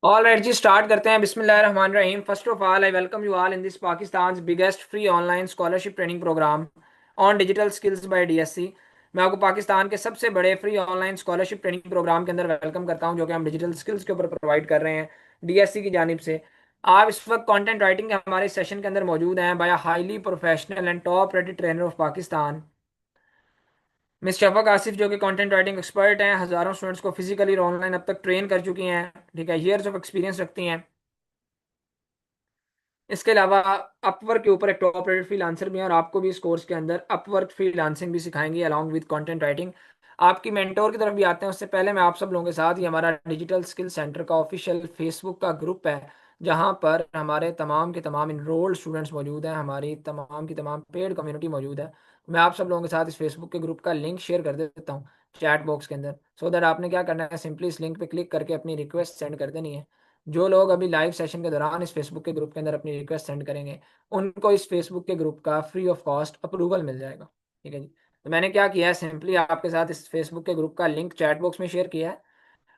All right जी, start करते हैं। बिस्मिल्लाहिर्रहमानिर्रहीम। First of all, I welcome you all in this Pakistan biggest free online scholarship training programme on digital skills by DSC. मैं आपको पाकिस्तान के सबसे बड़े free online scholarship training programme के अंदर वेलकम करता हूं, जो कि हम डिजिटल स्किल्स के ऊपर प्रोवाइड कर रहे हैं डीएससी की जानिब से। आप इस वक्त कंटेंट राइटिंग के हमारे सेशन के अंदर मौजूद हैं by highly professional and top rated trainer of Pakistan, miss Shafaq Asif, जो कि कंटेंट राइटिंग एक्सपर्ट हैं। हजारों स्टूडेंट्स को फिजिकली और ऑनलाइन अब तक ट्रेन कर चुकी हैं। ठीक है, ईयर्स ऑफ एक्सपीरियंस रखती हैं। इसके अलावा अपवर्क के ऊपर एक टॉप रेटेड फ्रीलांसर भी है, और आपको भी इस कोर्स के अंदर अपवर्क फ्रीलांसिंग भी सिखाएंगे अलॉन्ग विद कंटेंट राइटिंग। आपकी मेंटोर की तरफ भी आते हैं, उससे पहले मैं आप सब लोगों के साथ ही हमारा डिजिटल स्किल सेंटर का ऑफिशियल फेसबुक का ग्रुप है, जहां पर हमारे तमाम के तमाम इनरोल्ड स्टूडेंट्स मौजूद हैं, हमारी तमाम की तमाम पेड कम्युनिटी मौजूद है। मैं आप सब लोगों के साथ इस फेसबुक के ग्रुप का लिंक शेयर कर देता हूँ चैट बॉक्स के अंदर, सो दैट आपने क्या करना है, सिंपली इस लिंक पे क्लिक करके अपनी रिक्वेस्ट सेंड कर देनी है। जो लोग अभी लाइव सेशन के दौरान इस फेसबुक के ग्रुप के अंदर अपनी रिक्वेस्ट सेंड करेंगे, उनको इस फेसबुक के ग्रुप का फ्री ऑफ कॉस्ट अप्रूवल मिल जाएगा। ठीक है जी। तो मैंने क्या किया है, सिंपली आपके साथ इस फेसबुक के ग्रुप का लिंक चैट बॉक्स में शेयर किया है।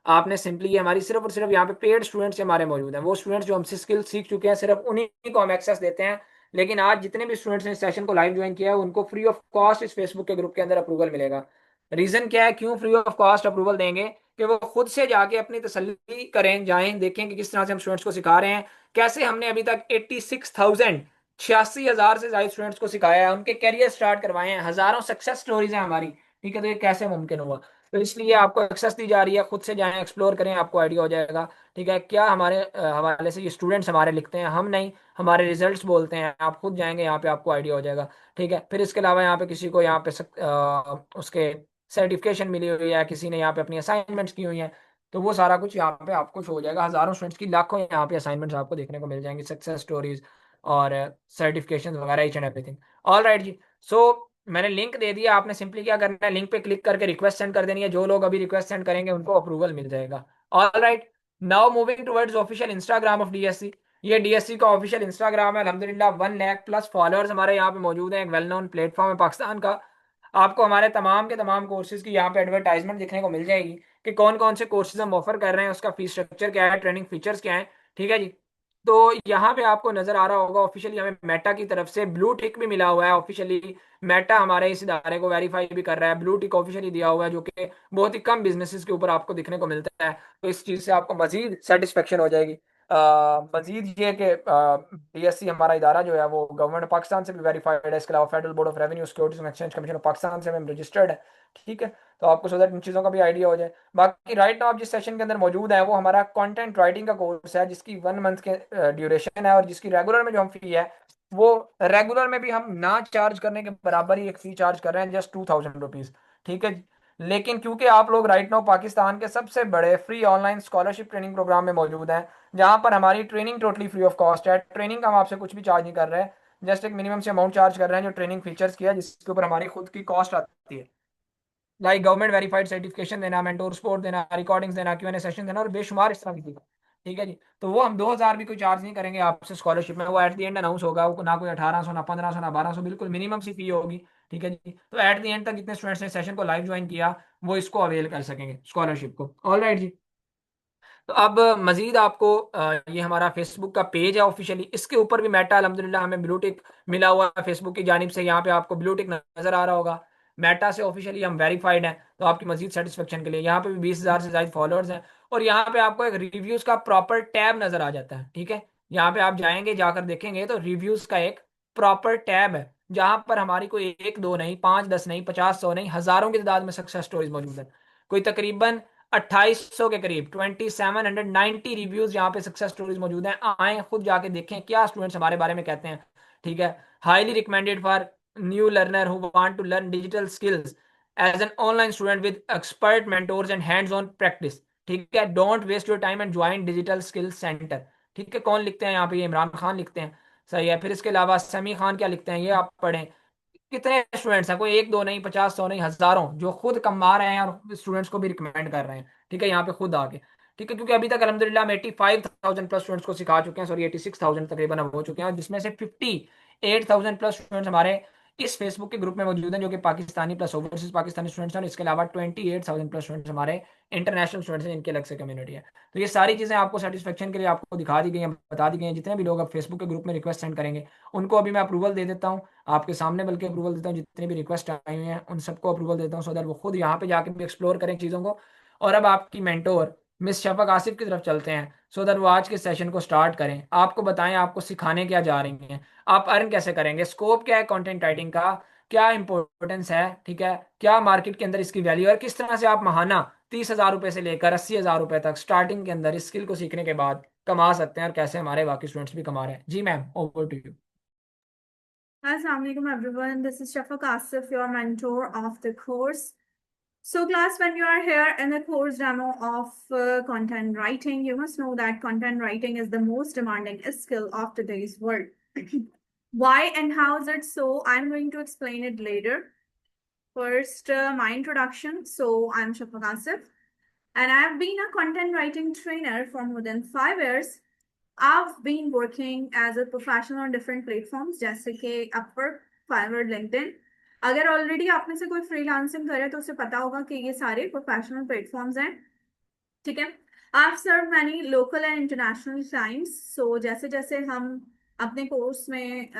आपने सिंपली, ये हमारी सिर्फ और सिर्फ यहाँ पे पेड स्टूडेंट्स हमारे मौजूद हैं, वो स्टूडेंट्स जो हमसे स्किल सीख चुके हैं, सिर्फ उन्हीं को हम एक्सेस देते हैं। लेकिन आज जितने भी स्टूडेंट्स ने इस सेशन को लाइव ज्वाइन किया है, उनको फ्री ऑफ कॉस्ट इस फेसबुक के ग्रुप के अंदर अप्रूवल मिलेगा। रीजन क्या है, क्यों फ्री ऑफ कॉस्ट अप्रूवल देंगे? कि वो खुद से जाके अपनी तसल्ली करें, जाएं, देखें कि किस तरह से हम स्टूडेंट्स को सिखा रहे हैं। कैसे हमने अभी तक 86,000, 86,000 से ज्यादा स्टूडेंट्स को सिखाया है, उनके करियर स्टार्ट करवाए हैं, हजारों सक्सेस स्टोरीज हैं हमारी। ठीक है, तो ये कैसे मुमकिन हुआ? तो इसलिए आपको एक्सेस दी जा रही है, खुद से जाएं, एक्सप्लोर करें, आपको आइडिया हो जाएगा। ठीक है, क्या हमारे हवाले से ये स्टूडेंट्स हमारे लिखते हैं, हम नहीं, हमारे रिजल्ट्स बोलते हैं। आप खुद जाएंगे, यहाँ पे आपको आइडिया हो जाएगा। ठीक है, फिर इसके अलावा यहाँ पे किसी को यहाँ पे उसके सर्टिफिकेशन मिली हुई है, किसी ने यहाँ पे अपनी असाइनमेंट्स की हुई हैं, तो वो सारा कुछ यहाँ पे आपको शो हो जाएगा। हजारों स्टूडेंट्स की लाखों यहाँ पे असाइनमेंट्स आपको देखने को मिल जाएंगे, सक्सेस स्टोरीज और सर्टिफिकेशन वगैरह, each and everything. All right जी। सो मैंने लिंक दे दिया, आपने सिंपली क्या करना है, लिंक पे क्लिक करके रिक्वेस्ट सेंड कर देनी है। जो लोग अभी रिक्वेस्ट सेंड करेंगे उनको अप्रूवल मिल जाएगा। All right, now moving towards official Instagram of DSC. ये डीएससी का ऑफिशियल इंस्टाग्राम है। अल्हम्दुलिल्लाह 1 लाख प्लस फॉलोअर्स हमारे यहाँ पे मौजूद हैं। एक वेल नोन प्लेटफॉर्म है पाकिस्तान का। आपको हमारे तमाम के तमाम कोर्सेज की यहाँ पे एडवर्टाइजमेंट देखने को मिल जाएगी कि कौन कौन से कोर्सेज हम ऑफर कर रहे हैं, उसका फीस स्ट्रक्चर क्या है, ट्रेनिंग फीचर्स क्या है। ठीक है जी। तो यहाँ पे आपको नजर आ रहा होगा, ऑफिशियली हमें मेटा की तरफ से ब्लू टिक भी मिला हुआ है ऑफिशियली। मेटा हमारे इस इदारे को वेरीफाई भी कर रहा है, ब्लू टिक ऑफिशियली दिया हुआ है, जो कि बहुत ही कम बिजनेसेस के ऊपर आपको दिखने को मिलता है। तो इस चीज़ से आपको मजीद सेटिस्फेक्शन हो जाएगी। मजीद ये कि डीएससी हमारा इदारा जो है वो गवर्नमेंट पाकिस्तान से भी वेरीफाइड है। इसके अलावा federal board of revenue securities and exchange commission of Pakistan से हम रजिस्टर्ड है। ठीक है, तो आपको सो दैट इन चीज़ों का भी आइडिया हो जाए। बाकी राइट नाउ आप जिस सेशन के अंदर मौजूद है, वो हमारा कंटेंट राइटिंग का कोर्स है, जिसकी 1 मंथ के ड्यूरेशन है, और जिसकी रेगुलर में जो हम फी है, वो रेगुलर में भी हम ना चार्ज करने के बराबर ही एक फी चार्ज कर रहे हैं, जस्ट 2,000 रुपीज। ठीक है। लेकिन क्योंकि आप लोग राइट नाउ पाकिस्तान के सबसे बड़े free online scholarship training programme में मौजूद हैं, जहां पर हमारी training totally free of cost है। ट्रेनिंग का हम आपसे कुछ भी चार्ज नहीं कर रहे हैं, जस्ट एक मिनिमम से अमाउंट चार्ज कर रहे हैं, जो ट्रेनिंग फीचर्स की है, जिसके ऊपर हमारी खुद की कॉस्ट आती है। लाइक गवर्नमेंट वेरीफाइड सर्टिफिकेशन देना, मेंटोर सपोर्ट देना, रिकॉर्डिंग्स देना, क्यूएनए सेशन देना, और बेशुमार इस तरह की चीजें। ठीक है जी। तो वो हम 2,000 भी कोई चार्ज नहीं करेंगे आपसे स्कॉलरशिप में। वो एट द एंड अनाउंस होगा, वो ना कोई 1,800, ना 1,500, ना 1,200, बिल्कुल मिनिमम सी फी होगी। ठीक है जी। तो एट द एंड तक जितने स्टूडेंट्स ने सेशन को लाइव ज्वाइन किया, वो इसको अवेल कर सकेंगे स्कॉलरशिप को। ऑल राइट जी। तो अब मजीद आपको ये हमारा फेसबुक का पेज है ऑफिशियली, इसके ऊपर भी मेटा अलहमदिल्ला हमें ब्लू टिक मिला हुआ है फेसबुक की जानिब से। यहाँ पे आपको ब्लू टिक नजर आ रहा होगा, मेटा से ऑफिशियली हम वेरीफाइड हैं। तो आपकी मजीद सेटिस्फेक्शन के लिए यहाँ पे भी 20,000 से ज्यादा फॉलोअर्स हैं। और यहाँ पे आपको एक रिव्यूज का प्रॉपर टैब नजर आ जाता है। ठीक है, यहाँ पे आप जाएंगे, जाकर देखेंगे तो रिव्यूज का एक प्रॉपर टैब है, जहां पर हमारी कोई एक दो नहीं, 5 10 नहीं, 50 100 नहीं, हजारों की तादाद में सक्सेस स्टोरीज मौजूद है। कोई तकरीबन 2800 के करीब 2790 रिव्यूज यहाँ पे सक्सेस स्टोरीज मौजूद हैं। आए खुद जाके देखें क्या स्टूडेंट्स हमारे बारे में कहते हैं। ठीक है, highly recommended for new learner who want to learn digital skills as an online student with expert mentors and hands on practice. ठीक है, don't waste your time and join digital skills centre. ठीक है, कौन लिखते हैं यहाँ पे? ये इमरान खान लिखते हैं। सही है। फिर इसके अलावा समी खान क्या लिखते हैं, ये आप पढ़ें। कितने स्टूडेंट्स हैं, कोई एक दो नहीं, 50 100 नहीं, हजारों, जो खुद कमा रहे हैं और स्टूडेंट्स को भी रिकमेंड कर रहे हैं। ठीक है, यहाँ पे खुद आके। ठीक है, क्योंकि अभी तक अलहमदिल्ला हम 85,000 प्लस स्टूडेंट्स को सिखा चुके हैं, सॉरी 86,000 तकरीबन अब हो चुके हैं, जिसमें से 58,000 प्लस स्टूडेंट्स हमारे इस फेसबुक के ग्रुप में मौजूद हैं, जो कि Pakistani plus overseas Pakistani students हैं, और इसके अलावा 28,000 प्लस स्टूडेंट्स हमारे इंटरनेशनल स्टूडेंट्स हैं, जिनकी अलग से कम्युनिटी है। तो ये सारी चीज़ें आपको सेटिस्फेक्शन के लिए आपको दिखा दी गई हैं, बता दी गई हैं। जितने भी लोग अब फेसबुक के ग्रुप में रिक्वेस्ट सेंड करेंगे, उनको अभी मैं अप्रूवल दे देता हूँ आपके सामने, बल्कि अप्रूवल देता हूँ। जितनी भी रिक्वेस्ट आई हुई हैं उन सबको अप्रूवल देता हूँ, सो दैट वो खुद यहाँ पे जाके भी एक्सप्लोर करें चीज़ों को। और अब आपकी मेंटोर मिस शफक आसिफ की तरफ चलते हैं, सो दैट वो आज के सेशन को स्टार्ट करें। आपको बताएं आपको सिखाने क्या जा रही हैं, आप अर्न कैसे करेंगे, स्कोप क्या है कंटेंट राइटिंग का, क्या इंपॉर्टेंस है, ठीक है, क्या मार्केट के अंदर इसकी वैल्यू है, और किस तरह से आप महाना 30,000 रुपए से लेकर 80,000 रुपए तक स्टार्टिंग के अंदर इस स्किल को सीखने के बाद कमा सकते हैं, और कैसे हमारे बाकी स्टूडेंट्स भी कमा रहे हैं। जी ma'am, over to you. Assalamualaikum everyone. This is Shafaq Asif, your mentor of the course. So class, when you are here in the course demo of content writing, you must know that content writing is the most demanding skill of today's world. Why and how is it so? I'm going to explain it later. First, my introduction. So I'm Shafaq Asif and I've been a content writing trainer for more than 5 years. I've been working as a professional on different platforms जैसे कि Upwork, Fiverr, LinkedIn. अगर already आप में से कोई freelancing करे तो उसे पता होगा कि ये सारे प्रोफेशनल प्लेटफॉर्म्स हैं, ठीक है। आप serve many local and international clients. So जैसे जैसे हम अपने कोर्स में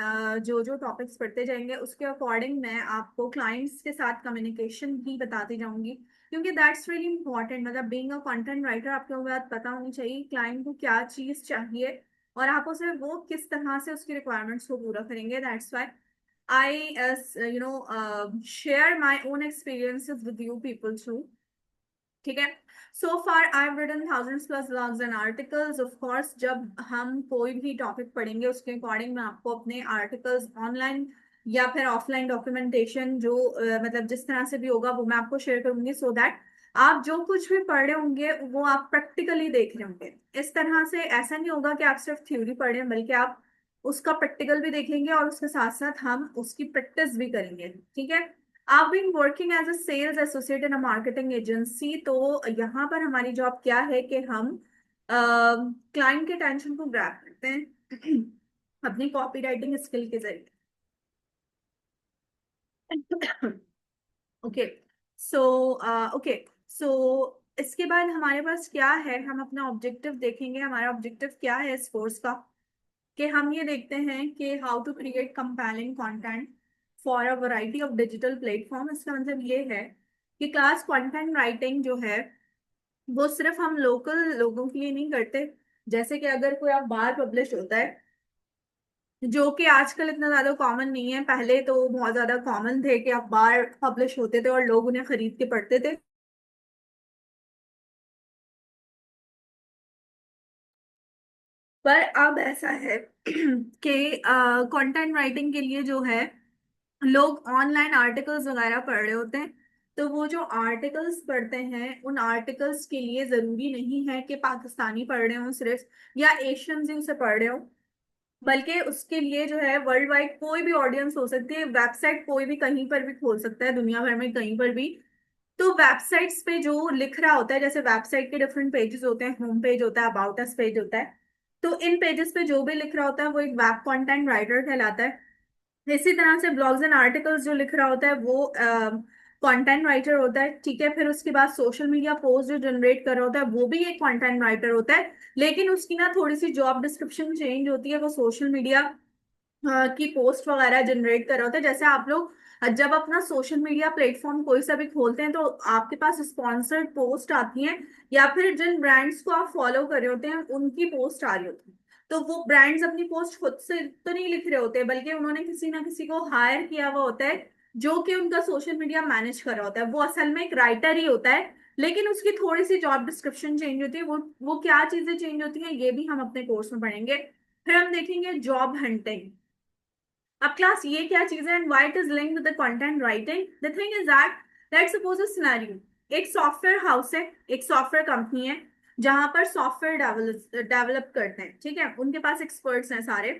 जो जो टॉपिक्स पढ़ते जाएंगे उसके अकॉर्डिंग मैं आपको क्लाइंट्स के साथ कम्युनिकेशन भी बताती जाऊंगी, क्योंकि दैट्स रियली इंपॉर्टेंट। मतलब बीइंग अ कंटेंट राइटर आपको बात पता होनी चाहिए क्लाइंट को क्या चीज़ चाहिए और आप उसे वो किस तरह से उसकी रिक्वायरमेंट्स को पूरा करेंगे। That's why I share my own experiences with you people through, ठीक है। So far I have written thousands plus blogs and articles. Of course जब हम कोई भी टॉपिक पढ़ेंगे उसके अकॉर्डिंग मैं आपको अपने आर्टिकल्स ऑनलाइन या फिर ऑफलाइन डॉक्यूमेंटेशन जो मतलब जिस तरह से भी होगा वो मैं आपको शेयर करूंगी, सो दैट आप जो कुछ भी पढ़ रहे होंगे वो आप प्रैक्टिकली देख रहे होंगे। इस तरह से ऐसा नहीं होगा कि आप सिर्फ थ्योरी पढ़ रहे हैं, बल्कि आप उसका प्रैक्टिकल भी देख लेंगे और उसके साथ साथ हम उसकी प्रैक्टिस भी करेंगे, ठीक है। I've been working as a sales associate in a marketing agency। तो यहाँ पर हमारी जॉब क्या है कि हम क्लाइंट के टेंशन को ग्रैब करते हैं अपनी कॉपी राइटिंग स्किल के जरिए। ओके, सो ओके, सो इसके बाद हमारे पास क्या है, हम अपना ऑब्जेक्टिव देखेंगे। हमारा ऑब्जेक्टिव क्या है इस कोर्स का, कि हम ये देखते हैं कि how to create compelling content for a variety of digital platform. इसका मतलब ये है कि क्लास कंटेंट राइटिंग जो है वो सिर्फ हम लोकल लोगों के लिए नहीं करते। जैसे कि अगर कोई अखबार पब्लिश होता है, जो कि आजकल इतना ज्यादा कॉमन नहीं है, पहले तो बहुत ज्यादा कॉमन थे कि अखबार पब्लिश होते थे और लोग उन्हें खरीद के पढ़ते थे। पर अब ऐसा है कि कंटेंट राइटिंग के लिए जो है लोग ऑनलाइन आर्टिकल्स वगैरह पढ़ रहे होते हैं। तो वो जो आर्टिकल्स पढ़ते हैं उन आर्टिकल्स के लिए जरूरी नहीं है कि पाकिस्तानी पढ़ रहे हो सिर्फ या एशियंस ही उसे पढ़ रहे हो, बल्कि उसके लिए जो है वर्ल्ड वाइड कोई भी ऑडियंस हो सकती है। वेबसाइट कोई भी कहीं पर भी खोल सकता है दुनिया भर में कहीं पर भी। तो वेबसाइट्स पे जो लिख रहा होता है, जैसे वेबसाइट के डिफरेंट पेजेस होते हैं, होम पेज होता है, अबाउट अस पेज होता है, तो इन पेजेस पे जो भी लिख रहा होता है वो एक वेब कंटेंट राइटर कहलाता है। इसी तरह से ब्लॉग्स एंड आर्टिकल्स जो लिख रहा होता है वो कंटेंट राइटर होता है, ठीक है। फिर उसके बाद सोशल मीडिया पोस्ट जो जनरेट कर रहा होता है वो भी एक कंटेंट राइटर होता है, लेकिन उसकी ना थोड़ी सी जॉब डिस्क्रिप्शन चेंज होती है। वो सोशल मीडिया की पोस्ट वगैरह जनरेट कर रहा होता है। जैसे आप लोग जब अपना सोशल मीडिया प्लेटफॉर्म कोई सा भी खोलते हैं तो आपके पास स्पॉन्सर्ड पोस्ट आती हैं, या फिर जिन ब्रांड्स को आप फॉलो कर रहे होते हैं उनकी पोस्ट आ रही होती है। तो वो ब्रांड्स अपनी पोस्ट खुद से तो नहीं लिख रहे होते, बल्कि उन्होंने किसी ना किसी को हायर किया हुआ होता है जो कि उनका सोशल मीडिया मैनेज कर रहा होता है। वो असल में एक राइटर ही होता है, लेकिन उसकी थोड़ी सी जॉब डिस्क्रिप्शन चेंज होती है। वो क्या चीजें चेंज होती हैं ये भी हम अपने कोर्स में पढ़ेंगे। फिर हम देखेंगे जॉब हंटिंग। अब क्लास ये क्या चीज है and why it is linked with the content writing. The thing is that let's suppose a scenario, एक सॉफ्टवेयर हाउस है, एक सॉफ्टवेयर कंपनी है जहां पर सॉफ्टवेयर डेवलप करते हैं, ठीक है। उनके पास एक्सपर्ट्स हैं सारे,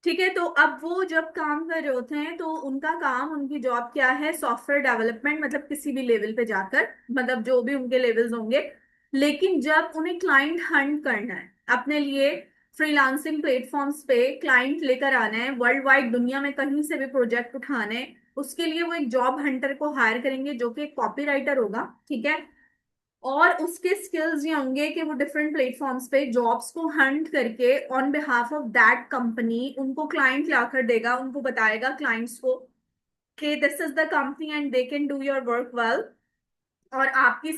ठीक है। तो अब वो जब काम कर रहे होते हैं तो उनका काम, उनकी जॉब क्या है, सॉफ्टवेयर डेवलपमेंट, मतलब किसी भी लेवल पे जाकर, मतलब जो भी उनके लेवल्स होंगे। लेकिन जब उन्हें क्लाइंट हंट करना है अपने लिए, फ्रीलांसिंग प्लेटफॉर्म्स पे क्लाइंट लेकर आना है, वर्ल्ड वाइड दुनिया में कहीं से भी प्रोजेक्ट उठाने हैं, उसके लिए वो एक जॉब हंटर को हायर करेंगे जो कि एक कॉपी राइटर होगा, ठीक है। और उसके स्किल्स ये होंगे कि वो डिफरेंट प्लेटफॉर्म्स पे जॉब्स को हंट करके on behalf of that company उनको क्लाइंट ला कर देगा, उनको बताएगा क्लाइंट्स को कि this is the company and they can do your work well. और आपकी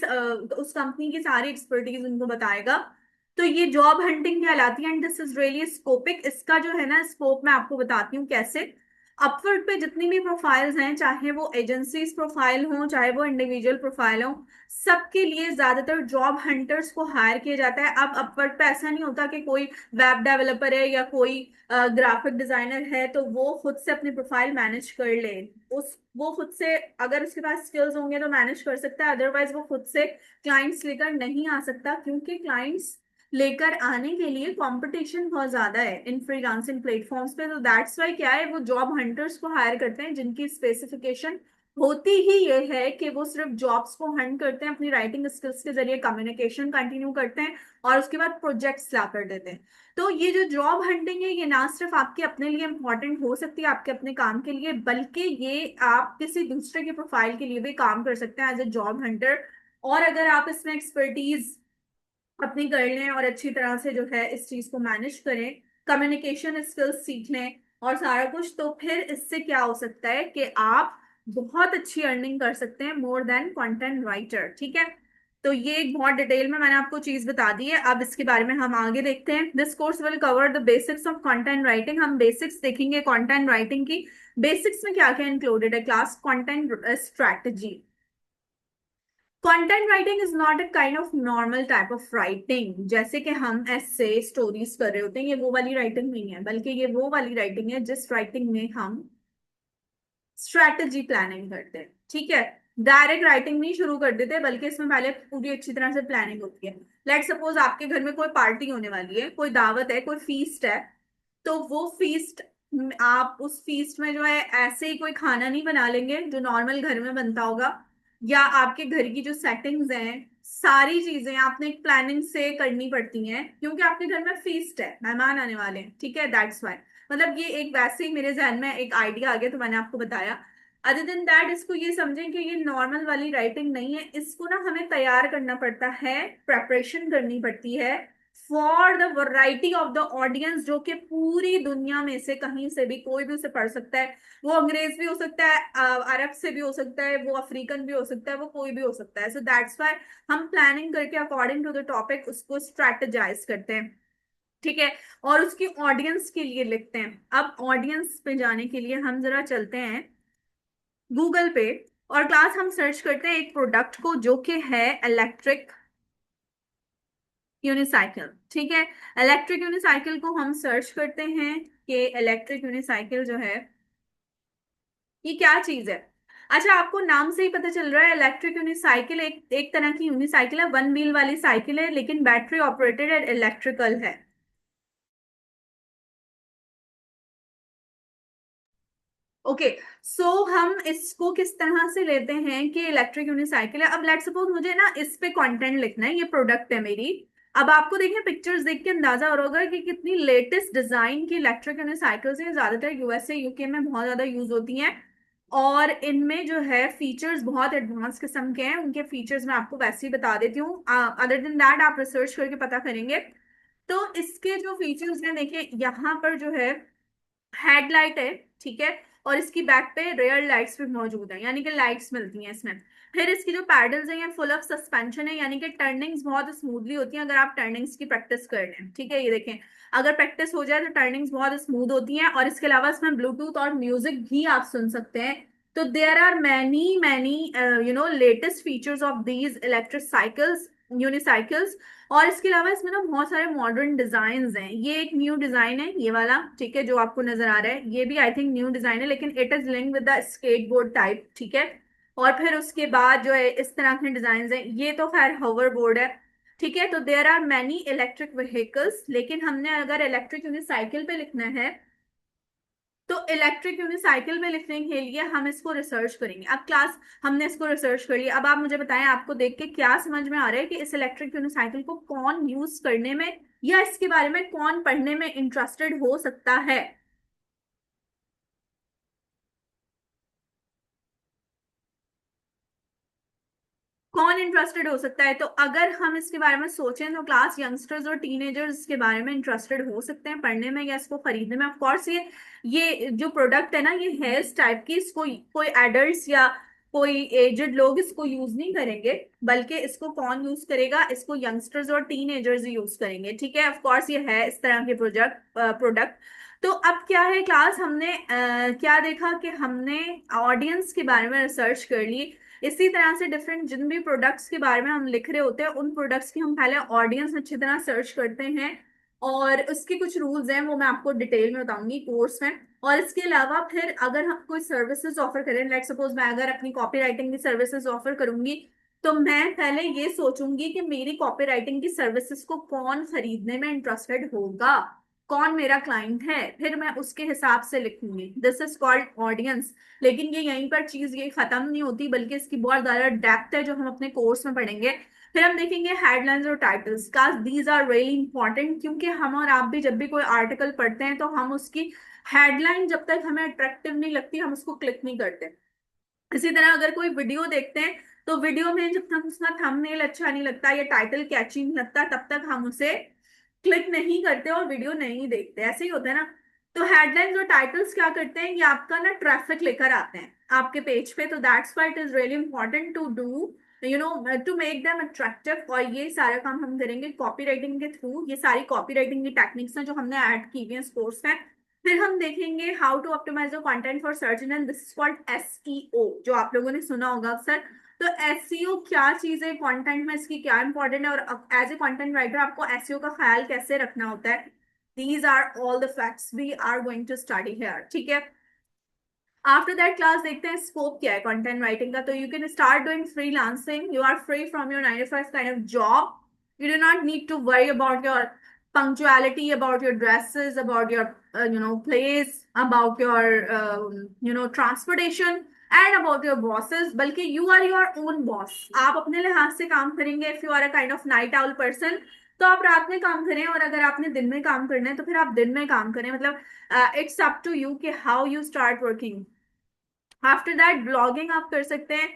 उस कंपनी की सारी एक्सपर्टीज उनको बताएगा। तो ये जॉब हंटिंग कहलाती है एंड दिस इज रियली स्कोपिक। इसका जो है ना स्कोप मैं आपको बताती हूँ कैसे। अपवर्क पे जितनी भी प्रोफाइल्स हैं, चाहे वो एजेंसीज प्रोफाइल हो चाहे वो इंडिविजुअल प्रोफाइल हो, सबके लिए ज्यादातर जॉब हंटर्स को हायर किया जाता है। अब अपवर्क पे ऐसा नहीं होता कि कोई वेब डेवलपर है या कोई ग्राफिक डिजाइनर है तो वो खुद से अपनी प्रोफाइल मैनेज कर ले। उस वो खुद से अगर उसके पास स्किल्स होंगे तो मैनेज कर सकता है, अदरवाइज वो खुद से क्लाइंट्स लेकर नहीं आ सकता, क्योंकि क्लाइंट्स लेकर आने के लिए कंपटीशन बहुत ज्यादा है इन फ्रीलांसिंग प्लेटफॉर्म्स पे। तो दैट्स वाई क्या है, वो जॉब हंटर्स को हायर करते हैं जिनकी स्पेसिफिकेशन होती ही ये है कि वो सिर्फ जॉब्स को हंट करते हैं, अपनी राइटिंग स्किल्स के जरिए कम्युनिकेशन कंटिन्यू करते हैं और उसके बाद प्रोजेक्ट्स ला कर देते हैं। तो ये जो जॉब हंटिंग है ये ना सिर्फ आपके अपने लिए इंपॉर्टेंट हो सकती है आपके अपने काम के लिए, बल्कि ये आप किसी दूसरे के प्रोफाइल के लिए भी काम कर सकते हैं एज ए जॉब हंटर। और अगर आप इसमें एक्सपर्टीज अपनी कर लें और अच्छी तरह से जो है इस चीज को मैनेज करें, कम्युनिकेशन स्किल्स सीख लें और सारा कुछ, तो फिर इससे क्या हो सकता है कि आप बहुत अच्छी अर्निंग कर सकते हैं मोर देन कंटेंट राइटर, ठीक है। तो ये एक बहुत डिटेल में मैंने आपको चीज बता दी है। अब इसके बारे में हम आगे देखते हैं। This course will cover the basics of content writing. हम बेसिक्स देखेंगे कंटेंट राइटिंग की। बेसिक्स में क्या क्या इंक्लूडेड है class? Content strategy. Content writing is not a kind of normal type of writing, जैसे कि हम ऐसे स्टोरीज कर रहे होते हैं, ये वो वाली राइटिंग नहीं है, बल्कि ये वो वाली राइटिंग है जिस राइटिंग में हम स्ट्रैटेजी प्लानिंग करते हैं, ठीक है। डायरेक्ट राइटिंग नहीं शुरू कर देते, बल्कि इसमें पहले पूरी अच्छी तरह से प्लानिंग होती है। लेट सपोज आपके घर में कोई पार्टी होने वाली है, कोई दावत है, कोई फीस्ट है, तो वो फीस्ट, आप उस फीस्ट में जो है ऐसे ही कोई खाना नहीं बना लेंगे जो नॉर्मल घर में बनता होगा, या आपके घर की जो सेटिंग्स हैं सारी चीजें आपने एक प्लानिंग से करनी पड़ती हैं, क्योंकि आपके घर में फीस्ट है, मेहमान आने वाले हैं, ठीक है। दैट्स वाई, मतलब ये एक वैसे ही मेरे जहन में एक आइडिया आ गया तो मैंने आपको बताया। अदर देन दैट, इसको ये समझें कि ये नॉर्मल वाली राइटिंग नहीं है, इसको ना हमें तैयार करना पड़ता है, प्रेपरेशन करनी पड़ती है for the variety of the audience, जो कि पूरी दुनिया में से कहीं से भी कोई भी उसे पढ़ सकता है। वो अंग्रेज भी हो सकता है, अरब से भी हो सकता है, वो अफ्रीकन भी हो सकता है, वो कोई भी हो सकता है। सो दैट्स वाई हम प्लानिंग करके अकॉर्डिंग टू द टॉपिक उसको स्ट्रेटेजाइज करते हैं, ठीक है। और उसकी ऑडियंस के लिए लिखते हैं। अब ऑडियंस पे जाने के लिए हम जरा चलते हैं गूगल पे और क्लास हम सर्च करते हैं एक प्रोडक्ट को जो कि है इलेक्ट्रिक यूनिसाइकिल, ठीक है। इलेक्ट्रिक यूनिसाइकिल को हम सर्च करते हैं कि इलेक्ट्रिक यूनिसाइकिल जो है ये क्या चीज है। अच्छा, आपको नाम से ही पता चल रहा है इलेक्ट्रिक यूनिसाइकिल एक एक तरह की यूनिसाइकिल है, वन व्हील वाली साइकिल है, लेकिन बैटरी ऑपरेटेड एंड इलेक्ट्रिकल है। ओके, सो हम इसको किस तरह से लेते हैं कि इलेक्ट्रिक यूनिसाइकिल है। अब लेट सपोज मुझे ना इस पे कंटेंट लिखना है, ये प्रोडक्ट है मेरी। अब आपको देखिए पिक्चर्स देख के अंदाजा हो रहा होगा कि कितनी लेटेस्ट डिजाइन की इलेक्ट्रिक यूनिसाइकिल्स हैं, ज्यादातर यूएसए यूके में बहुत ज्यादा यूज होती हैं। और इनमें जो है फीचर्स बहुत एडवांस किस्म के हैं, उनके फीचर्स मैं आपको वैसे ही बता देती हूँ, अदर देन दैट आप रिसर्च करके पता करेंगे। तो इसके जो फीचर्स हैं देखिए, यहाँ पर जो है हेडलाइट है, ठीक है। और इसकी बैक पे रेयर लाइट्स भी मौजूद है, यानी कि लाइट्स मिलती हैं इसमें। फिर इसकी जो पैडल्स हैं ये फुल ऑफ सस्पेंशन है, यानी कि टर्निंग्स बहुत स्मूथली होती हैं अगर आप टर्निंग्स की प्रैक्टिस कर लें, ठीक है। ये देखें, अगर प्रैक्टिस हो जाए तो टर्निंग्स बहुत स्मूथ होती हैं। और इसके अलावा इसमें ब्लूटूथ और म्यूजिक भी आप सुन सकते हैं। तो there are many many latest features of these electric cycles, unicycles. और इसके अलावा इसमें ना बहुत सारे मॉडर्न डिजाइन हैं। ये एक न्यू डिजाइन है ये वाला, ठीक है, जो आपको नजर आ रहा है, ये भी आई थिंक न्यू डिजाइन है, लेकिन it is link with the skateboard type, ठीक है। और फिर उसके बाद जो है इस तरह के डिजाइन हैं, ये तो खैर होवर बोर्ड है, ठीक है। तो there are many electric vehicles, लेकिन हमने अगर इलेक्ट्रिक यूनिसाइकिल पे लिखना है तो इलेक्ट्रिक यूनिसाइकिल में लिखने के लिए हम इसको रिसर्च करेंगे। अब क्लास हमने इसको रिसर्च कर लिया, अब आप मुझे बताएं आपको देख के क्या समझ में आ रहा है कि इस इलेक्ट्रिक यूनिसाइकिल को कौन यूज करने में या इसके बारे में कौन पढ़ने में इंटरेस्टेड हो सकता है? कौन इंटरेस्टेड हो सकता है? तो अगर हम इसके बारे में सोचें तो क्लास यंगस्टर्स और टीनेजर्स इसके बारे में इंटरेस्टेड हो सकते हैं पढ़ने में या इसको खरीदने में। ऑफ कोर्स ये जो प्रोडक्ट है ना, ये है इस टाइप की, इसको कोई एडल्ट्स या कोई एजड लोग इसको यूज नहीं करेंगे, बल्कि इसको कौन यूज करेगा? इसको यंगस्टर्स और टीनेजर्स ही यूज करेंगे। ठीक है, ऑफ कोर्स ये है इस तरह के प्रोडक्ट। तो अब क्या है क्लास, हमने क्या देखा कि हमने ऑडियंस के बारे में रिसर्च कर ली। इसी तरह से डिफरेंट जिन भी प्रोडक्ट्स के बारे में हम लिख रहे होते हैं उन प्रोडक्ट्स की हम पहले ऑडियंस अच्छी तरह सर्च करते हैं, और उसके कुछ रूल्स हैं वो मैं आपको डिटेल में बताऊंगी कोर्स में। और इसके अलावा फिर अगर हम कोई सर्विसेज ऑफर करें, लाइक सपोज मैं अगर अपनी कॉपी राइटिंग की सर्विसेज ऑफर करूंगी, तो मैं पहले ये सोचूंगी कि मेरी कॉपी राइटिंग की सर्विसेज को कौन खरीदने में इंटरेस्टेड होगा, कौन मेरा क्लाइंट है, फिर मैं उसके हिसाब से लिखूंगी। This is called audience. लेकिन ये यहीं पर चीज ये खत्म नहीं होती, बल्कि इसकी बहुत ज्यादा डेप्थ है जो हम अपने कोर्स में पढ़ेंगे। फिर हम देखेंगे हेडलाइंस और टाइटल्स का, दीज आर रियली इंपॉर्टेंट, क्योंकि हम और आप भी जब भी कोई आर्टिकल पढ़ते हैं तो हम उसकी हेडलाइन जब तक हमें अट्रैक्टिव नहीं लगती हम उसको क्लिक नहीं करते। इसी तरह अगर कोई वीडियो देखते हैं तो वीडियो में जब तक उसका थंबनेल अच्छा नहीं लगता या टाइटल कैची नहीं लगता तब तक हम उसे क्लिक नहीं करते और वीडियो नहीं देखते। ऐसे ही होता है ना। तो हेडलाइंस और टाइटल्स क्या करते हैं, ये आपका ना ट्रैफिक लेकर आते हैं आपके पेज पे। तो that's why it is really important to do, you know, to make them attractive. और ये सारा काम हम करेंगे कॉपी राइटिंग के थ्रू। ये सारी कॉपी राइटिंग की टेक्निक्स हैं जो हमने ऐड की हुई है इस कोर्स में। फिर हम देखेंगे how to optimise the content for search engine, this is called SEO, जो आप लोगों ने सुना होगा अक्सर। तो एसईओ क्या चीज है, कंटेंट में इसकी क्या इंपॉर्टेंट है, और एज ए कंटेंट राइटर आपको एसईओ का ख्याल कैसे रखना होता है। These are all the facts we are going to study here. ठीक है, आफ्टर दैट क्लास देखते हैं स्कोप क्या है कंटेंट राइटिंग का। तो you can start doing freelancing, you are free from your 9 to 5 kind of job. You do not need to worry about your punctuality, about your dresses, about your place, about your transportation, and about your bosses, बल्कि you are your own boss। आप अपने लिहाज से काम करेंगे। if you are a kind of night owl person तो आप रात में काम करें, और अगर आपने दिन में काम करना है तो फिर आप दिन में काम करें। मतलब इट्स अप टू यू कि how you start working. After that blogging आप कर सकते हैं।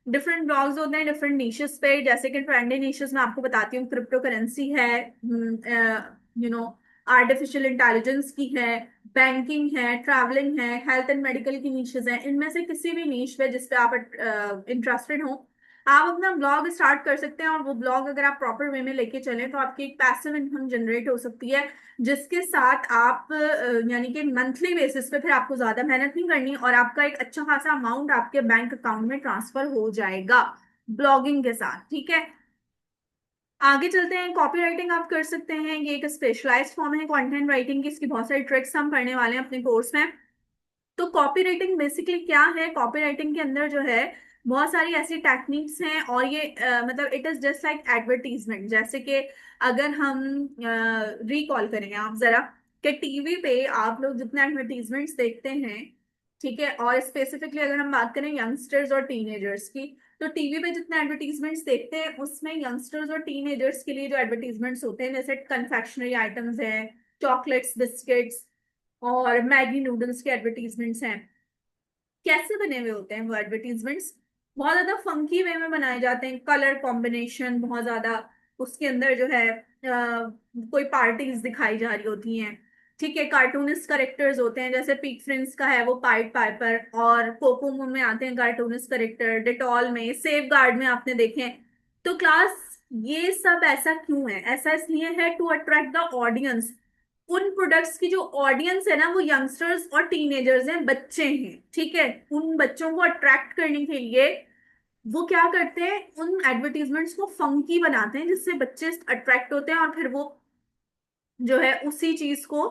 डिफरेंट ब्लॉग्स होते हैं डिफरेंट निशेस पे, जैसे कि ट्रेंडी निशेस में आपको बताती हूँ, क्रिप्टो करेंसी है, यू नो, आर्टिफिशियल इंटेलिजेंस की है, बैंकिंग है, ट्रैवलिंग है, हेल्थ एंड मेडिकल की निशेस हैं। इनमें से किसी भी निश पे जिस पे आप इंटरेस्टेड हो आप अपना ब्लॉग स्टार्ट कर सकते हैं। और वो ब्लॉग अगर आप प्रॉपर वे में लेके चलें तो आपकी एक पैसिव इनकम जनरेट हो सकती है, जिसके साथ आप यानी कि मंथली बेसिस पे फिर आपको ज्यादा मेहनत नहीं करनी और आपका एक अच्छा खासा अमाउंट आपके बैंक अकाउंट में ट्रांसफर हो जाएगा ब्लॉगिंग के साथ। ठीक है, आगे चलते हैं। कॉपी राइटिंग आप कर सकते हैं, ये एक स्पेशलाइज्ड फॉर्म है कंटेंट राइटिंग की। इसकी बहुत सारी ट्रिक्स हम पढ़ने वाले हैं अपने कोर्स में। तो कॉपी राइटिंग बेसिकली क्या है, कॉपी राइटिंग के अंदर जो है बहुत सारी ऐसी टेक्निक्स हैं, और ये मतलब it is just like advertisement. जैसे कि अगर हम रिकॉल करें आप जरा, कि टीवी पे आप लोग जितने एडवर्टीजमेंट्स देखते हैं, ठीक है, और स्पेसिफिकली अगर हम बात करें यंगस्टर्स और टीनेजर्स की, तो टीवी पे जितने एडवर्टीजमेंट्स देखते हैं उसमें यंगस्टर्स और टीनेजर्स के लिए जो एडवर्टीजमेंट्स होते हैं, जैसे कन्फेक्शनरी आइटम्स हैं, चॉकलेट्स, बिस्किट्स और मैगी नूडल्स के एडवर्टीजमेंट्स हैं, कैसे बने हुए होते हैं वो एडवर्टीजमेंट्स? बहुत ज्यादा फंकी वे में बनाए जाते हैं, कलर कॉम्बिनेशन बहुत ज्यादा, उसके अंदर जो है कोई पार्टीज दिखाई जा रही होती हैं। ठीक है, कार्टूनिस्ट करेक्टर्स होते हैं, जैसे पीक फ्रेंड्स का है वो पाइट पाइपर, और कोकोमो में आते हैं कार्टूनिस्ट करेक्टर, डिटॉल में, सेफ गार्ड में आपने देखे हैं। तो क्लास ये सब ऐसा क्यों है? ऐसा इसलिए है टू अट्रैक्ट द ऑडियंस। उन प्रोडक्ट्स की जो ऑडियंस है ना वो यंगस्टर्स और टीनेजर्स हैं, बच्चे हैं। ठीक है, उन बच्चों को अट्रैक्ट करने के लिए वो क्या करते हैं, उन एडवर्टीजमेंट्स को फंकी बनाते हैं जिससे बच्चे अट्रैक्ट होते हैं, और फिर वो जो है उसी चीज को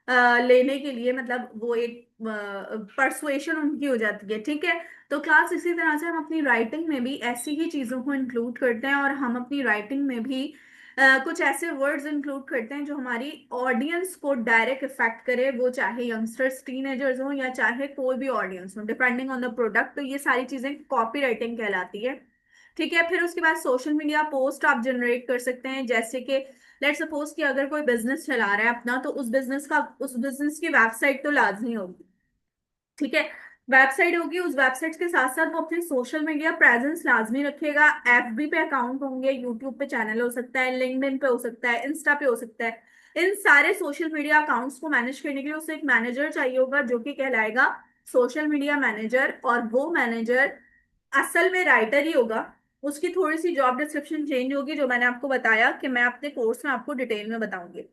लेने के लिए, मतलब वो एक परसुएशन उनकी हो जाती है। ठीक है, तो क्लास इसी तरह से हम अपनी राइटिंग में भी ऐसी ही चीजों को इंक्लूड करते हैं, और हम अपनी राइटिंग में भी कुछ ऐसे वर्ड्स इंक्लूड करते हैं जो हमारी ऑडियंस को डायरेक्ट इफेक्ट करे, वो चाहे यंगस्टर्स टीनेजर्स हो या चाहे कोई भी ऑडियंस हो, डिपेंडिंग ऑन द प्रोडक्ट। तो ये सारी चीजें कॉपी राइटिंग कहलाती है। ठीक है, फिर उसके बाद सोशल मीडिया पोस्ट आप जनरेट कर सकते हैं, जैसे कि लेट्स सपोज कि अगर कोई बिजनेस चला रहा है अपना, तो उस बिजनेस की वेबसाइट तो लाजमी होगी। ठीक है, वेबसाइट होगी, उस वेबसाइट के साथ साथ वो अपने सोशल मीडिया प्रेजेंस लाजमी रखेगा। एफबी पे अकाउंट होंगे, यूट्यूब पे चैनल हो सकता है, लिंक्डइन पे हो सकता है, इंस्टा पे हो सकता है। इन सारे सोशल मीडिया अकाउंट्स को मैनेज करने के लिए उसे एक मैनेजर चाहिए होगा, जो कि कहलाएगा सोशल मीडिया मैनेजर। और वो मैनेजर असल में राइटर ही होगा। उसकी थोड़ी सी जॉब डिस्क्रिप्शन चेंज होगी, जो मैंने आपको बताया कि मैं अपने कोर्स में आपको डिटेल में बताऊंगी।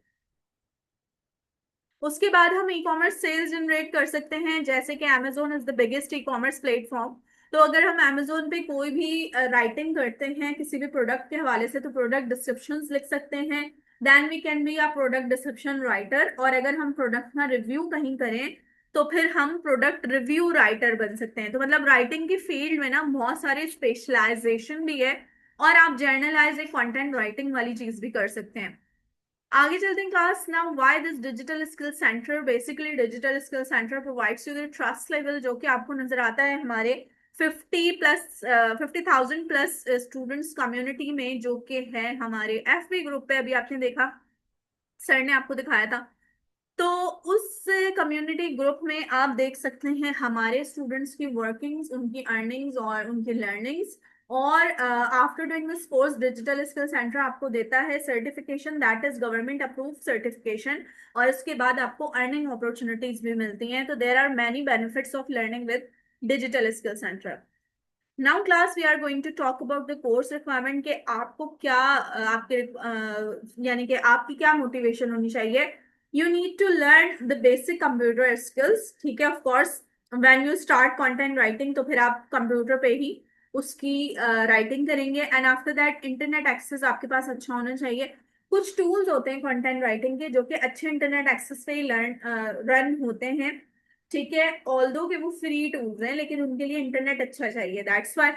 उसके बाद हम ई कॉमर्स सेल्स जनरेट कर सकते हैं, जैसे कि Amazon is the biggest e commerce platform. तो अगर हम Amazon पे कोई भी राइटिंग करते हैं किसी भी प्रोडक्ट के हवाले से, तो प्रोडक्ट डिस्क्रिप्शंस लिख सकते हैं। Then we can be a product description writer. और अगर हम प्रोडक्ट का रिव्यू कहीं करें, तो फिर हम प्रोडक्ट रिव्यू राइटर बन सकते हैं। तो मतलब राइटिंग की फील्ड में ना बहुत सारे स्पेशलाइजेशन भी है, और आप जर्नलाइज कंटेंट राइटिंग वाली चीज भी कर सकते हैं। आगे चलते हैं class. Now why this digital skill centre? Basically digital skill centre provides you the trust level, जो कि आपको नजर आता है हमारे 50,000 प्लस स्टूडेंट्स कम्युनिटी में, जो कि है हमारे एफबी ग्रुप पे। अभी आपने देखा, सर ने आपको दिखाया था। तो उस कम्युनिटी ग्रुप में आप देख सकते हैं हमारे स्टूडेंट्स की वर्किंग्स, उनकी अर्निंग्स और उनकी लर्निंग्स। और after doing this course, digital skill centre आपको देता है certification, that is government approved certification. और इसके बाद आपको अर्निंग अपॉर्चुनिटीज भी मिलती हैं। तो there are many benefits of learning with digital skill centre. Now class we are going to talk about the course requirement, के आपको क्या यानी कि आपकी क्या मोटिवेशन होनी चाहिए। You need to learn the basic computer skills. ठीक है, of course when you start content writing, तो फिर आप कंप्यूटर पे ही उसकी राइटिंग करेंगे। And after that internet access आपके पास अच्छा होना चाहिए। कुछ टूल्स होते हैं कंटेंट राइटिंग के, जो कि अच्छे इंटरनेट एक्सेस पे ही रन होते हैं। ठीक है, ऑल्दो कि वो फ्री टूल्स हैं, लेकिन उनके लिए इंटरनेट अच्छा चाहिए। That's why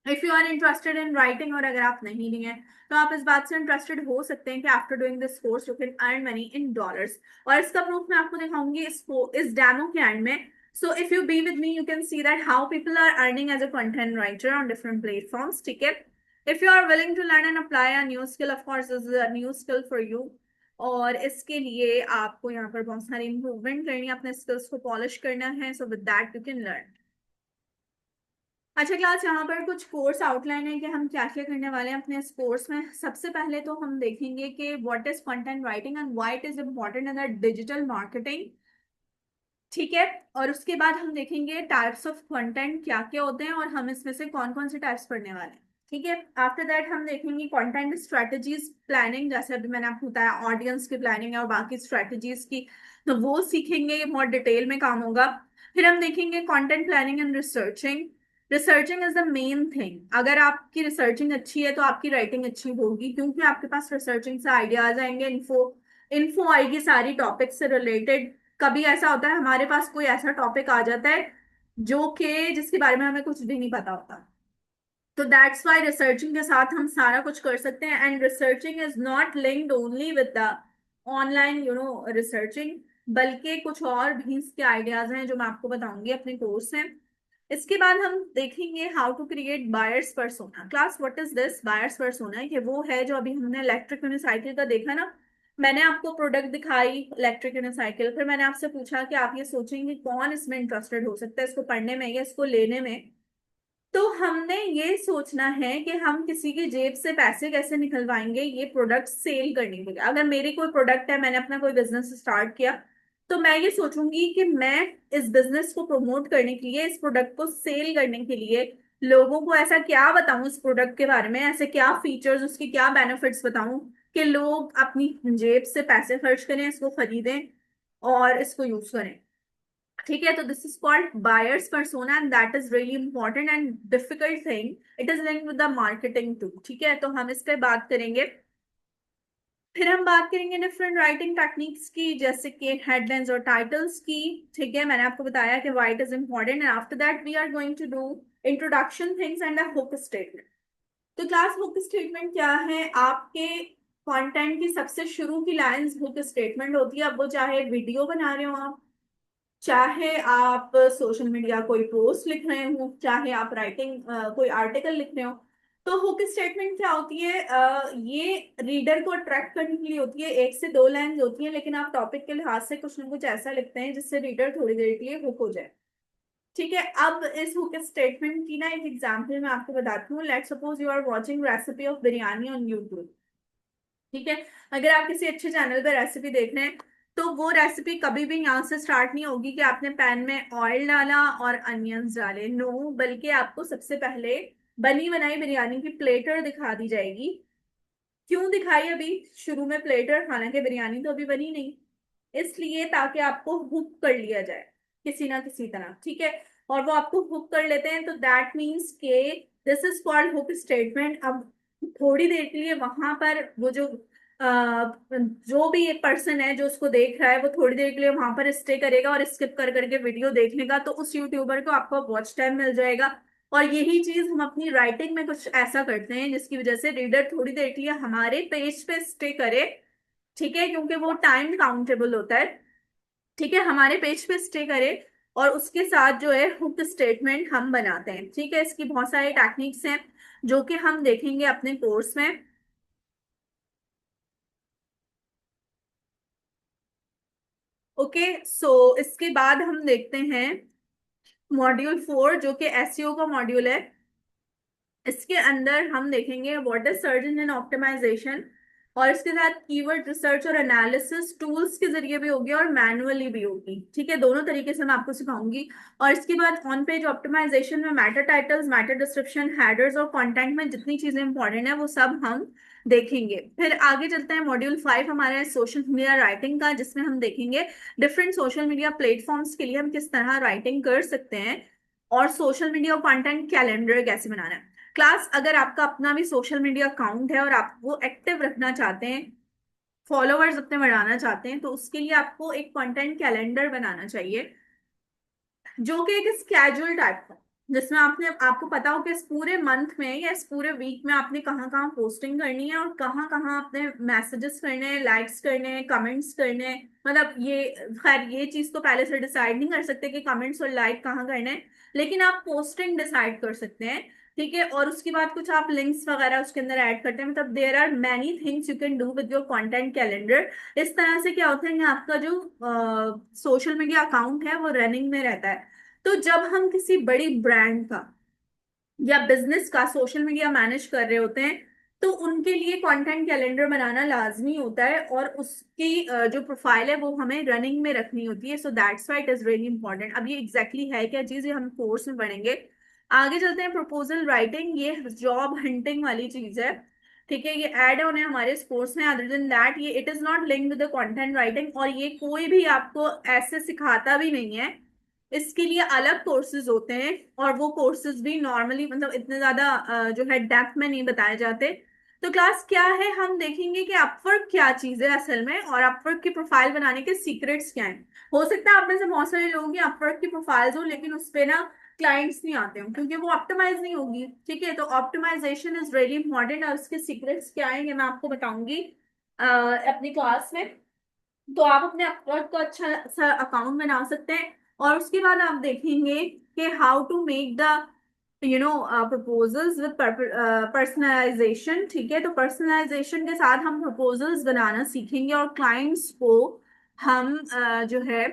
if you are interested in writing, और अगर आप नहीं भी हैं, तो आप इस बात से इंटरेस्टेड हो सकते हैं कि after doing this course you can earn money in dollars. और इसका प्रूफ मैं आपको दिखाऊंगी इस डेमो के एंड में। So if you be with me, you can see that how people are earning as a content writer on different platforms. ठीक है, if you are willing to learn and apply a new skill, of course this is a new skill for you. और इसके लिए आपको यहाँ पर बहुत सारी इंप्रूवमेंट करनी है, अपने स्किल्स को पॉलिश करना है। So with that you can learn. अच्छा क्लास, यहाँ पर कुछ कोर्स आउटलाइन है कि हम क्या क्या करने वाले हैं अपने इस कोर्स में। सबसे पहले तो हम देखेंगे कि what is content writing and why it is important in the digital marketing. ठीक है, और उसके बाद हम देखेंगे टाइप्स ऑफ कंटेंट क्या क्या होते हैं, और हम इसमें से कौन कौन से टाइप्स पढ़ने वाले हैं। ठीक है, आफ्टर दैट हम देखेंगे कंटेंट स्ट्रेटजीज प्लानिंग, जैसे अभी मैंने आपको बताया ऑडियंस की प्लानिंग और बाकी स्ट्रेटजीज की, तो वो सीखेंगे, ये बहुत डिटेल में काम होगा। फिर हम देखेंगे content planning and researching. Researching is the main thing. अगर आपकी रिसर्चिंग अच्छी है, तो आपकी राइटिंग अच्छी होगी, क्योंकि आपके पास रिसर्चिंग से आइडियाज आएंगे, इन्फो इन्फो आएगी सारी टॉपिक से रिलेटेड। कभी ऐसा होता है हमारे पास कोई ऐसा टॉपिक आ जाता है जो कि जिसके बारे में हमें कुछ भी नहीं पता होता। तो दैट्स वाई रिसर्चिंग के साथ हम सारा कुछ कर सकते हैं। And researching is not linked only with the online researching, बल्कि कुछ और भी इसके आइडियाज हैं जो मैं आपको बताऊंगी अपने कोर्स में। इसके बाद हम देखेंगे how to create buyers persona. Class, what is this buyers persona? ये वो है जो अभी हमने इलेक्ट्रिक यूनिसाइकिल का देखा ना। मैंने आपको प्रोडक्ट दिखाई इलेक्ट्रिक यूनिसाइकिल, फिर मैंने आपसे पूछा कि आप ये सोचेंगे कौन इसमें इंटरेस्टेड हो सकता है, इसको पढ़ने में या इसको लेने में। तो हमने ये सोचना है कि हम किसी की जेब से पैसे कैसे निकलवाएंगे ये प्रोडक्ट सेल करने के लिए। अगर मेरी कोई प्रोडक्ट है, मैंने अपना कोई बिजनेस स्टार्ट किया, तो मैं ये सोचूंगी कि मैं इस बिजनेस को प्रमोट करने के लिए, इस प्रोडक्ट को सेल करने के लिए लोगों को ऐसा क्या बताऊं इस प्रोडक्ट के बारे में, ऐसे क्या फीचर्स, उसके क्या बेनिफिट्स बताऊं कि लोग अपनी जेब से पैसे खर्च करें, इसको खरीदें और इसको यूज करें। ठीक है, तो this is called buyers persona, and that is really important and difficult thing. It is linked with the marketing too. ठीक है, तो हम इस पे बात करेंगे। फिर हम बात करेंगे डिफरेंट राइटिंग टेक्निक्स की, जैसे कि हेडलाइंस और टाइटल्स की। ठीक है, मैंने आपको बताया कि why it is important. And after that we are going to do introduction things and a hook statement. तो क्लास, हुक स्टेटमेंट क्या है? आपके कंटेंट की सबसे शुरू की लाइंस हुक स्टेटमेंट होती है। अब वो चाहे वीडियो बना रहे हो आप, चाहे आप सोशल मीडिया कोई पोस्ट लिख रहे हो, चाहे आप राइटिंग कोई आर्टिकल लिख रहे हो, तो हुक स्टेटमेंट क्या होती है? ये रीडर को अट्रैक्ट करने के लिए होती है, 1 से 2 लाइन होती है, लेकिन आप टॉपिक के लिहाज से कुछ ना कुछ ऐसा लिखते हैं जिससे रीडर थोड़ी देर के लिए हुक हो जाए। ठीक है, अब इस हुक स्टेटमेंट की ना एक एग्जांपल मैं आपको बताती हूँ। Let's suppose you are watching recipe of biryani on YouTube. ठीक है, अगर आप किसी अच्छे चैनल पर रेसिपी देख रहे हैं, तो वो रेसिपी कभी भी यहाँ से स्टार्ट नहीं होगी कि आपने पैन में ऑयल डाला और अनियंस डाले। नो, बल्कि आपको सबसे पहले बनी बनाई बिरयानी की प्लेटर दिखा दी जाएगी। क्यों दिखाई अभी शुरू में प्लेटर? हालांकि बिरयानी तो अभी बनी नहीं, इसलिए ताकि आपको हुक कर लिया जाए किसी ना किसी तरह। ठीक है, और वो आपको हुक कर लेते हैं, तो दैट मीन्स के this is called hook statement. अब थोड़ी देर के लिए वहां पर वो जो भी एक पर्सन है जो उसको देख रहा है, वो थोड़ी देर के लिए वहां पर स्टे करेगा और स्किप कर करके वीडियो देख लेगा, तो उस यूट्यूबर को आपका वॉच टाइम मिल जाएगा। और यही चीज हम अपनी राइटिंग में कुछ ऐसा करते हैं जिसकी वजह से रीडर थोड़ी देर के लिए हमारे पेज पे स्टे करे। ठीक है, क्योंकि वो टाइम काउंटेबल होता है। ठीक है, हमारे पेज पे स्टे करे, और उसके साथ जो है हुक स्टेटमेंट हम बनाते हैं। ठीक है, इसकी बहुत सारी टेक्निक्स हैं जो कि हम देखेंगे अपने कोर्स में। ओके, सो इसके बाद हम देखते हैं मॉड्यूल 4, जो कि एसईओ का मॉड्यूल है। इसके अंदर हम देखेंगे what is search engine optimisation, और इसके साथ कीवर्ड रिसर्च और एनालिसिस टूल्स के जरिए भी होगी और मैनुअली भी होगी। ठीक है, दोनों तरीके से मैं आपको सिखाऊंगी। और इसके बाद ऑन पेज ऑप्टिमाइजेशन में matter titles, matter description, headers और कंटेंट में जितनी चीजें इंपॉर्टेंट है वो सब हम देखेंगे। फिर आगे चलते हैं, मॉड्यूल 5 हमारा है सोशल मीडिया राइटिंग का, जिसमें हम देखेंगे डिफरेंट सोशल मीडिया प्लेटफॉर्म्स के लिए हम किस तरह राइटिंग कर सकते हैं, और सोशल मीडिया कंटेंट कैलेंडर कैसे बनाना है। क्लास, अगर आपका अपना भी सोशल मीडिया अकाउंट है और आप वो एक्टिव रखना चाहते हैं, फॉलोअर्स अपने बढ़ाना चाहते हैं, तो उसके लिए आपको एक कंटेंट कैलेंडर बनाना चाहिए, जो कि एक स्केड्यूल टाइप का, जिसमें आपने आपको पता हो कि इस पूरे मंथ में या इस पूरे वीक में आपने कहाँ कहाँ पोस्टिंग करनी है और कहाँ कहाँ आपने मैसेजेस करने हैं, लाइक्स करने हैं, कमेंट्स करने हैं। मतलब ये, खैर ये चीज तो पहले से डिसाइड नहीं कर सकते कि कमेंट्स और लाइक कहाँ करने हैं, लेकिन आप पोस्टिंग डिसाइड कर सकते हैं। ठीक है, और उसके बाद कुछ आप लिंक्स वगैरह उसके अंदर ऐड करते हैं। मतलब there are many things you can do with your content calendar. इस तरह से क्या होता है कि आपका जो सोशल मीडिया अकाउंट है वो रनिंग में रहता है। तो जब हम किसी बड़ी ब्रांड का या बिजनेस का सोशल मीडिया मैनेज कर रहे होते हैं, तो उनके लिए कंटेंट कैलेंडर बनाना लाजमी होता है, और उसकी जो प्रोफाइल है वो हमें रनिंग में रखनी होती है। So that's why it is really important. अब ये एग्जैक्टली है क्या चीज, ये हम कोर्स में पढ़ेंगे। आगे चलते हैं, प्रपोजल राइटिंग, ये जॉब हंटिंग वाली चीज है। ठीक है, ये ऐड ऑन है हमारे इस कोर्स में। अदर देन दैट, ये it is not linked with the content writing, और ये कोई भी आपको ऐसे सिखाता भी नहीं है। इसके लिए अलग कोर्सेज होते हैं, और वो कोर्सेज भी नॉर्मली मतलब इतने ज्यादा जो है डेप्थ में नहीं बताए जाते। तो क्लास क्या है, हम देखेंगे कि अपवर्क क्या चीज है असल में, और अपवर्क की प्रोफाइल बनाने के सीक्रेट्स क्या हैं। हो सकता है आप में से बहुत सारे लोग अपवर्क की प्रोफाइल्स हो, लेकिन उस पे ना क्लाइंट्स नहीं आते हो क्योंकि वो ऑप्टिमाइज नहीं होगी। ठीक है, तो ऑप्टिमाइजेशन इज वेरी इंपॉर्टेंट, और उसके सीक्रेट्स क्या है ये मैं आपको बताऊंगी अपनी क्लास में। तो आप अपने अपवर्क का अच्छा सा अकाउंट बना सकते हैं। और उसके बाद आप देखेंगे कि how to make the proposals with personalisation. ठीक है, तो पर्सनलाइजेशन के साथ हम प्रपोजल्स बनाना सीखेंगे, और क्लाइंट्स को हम जो है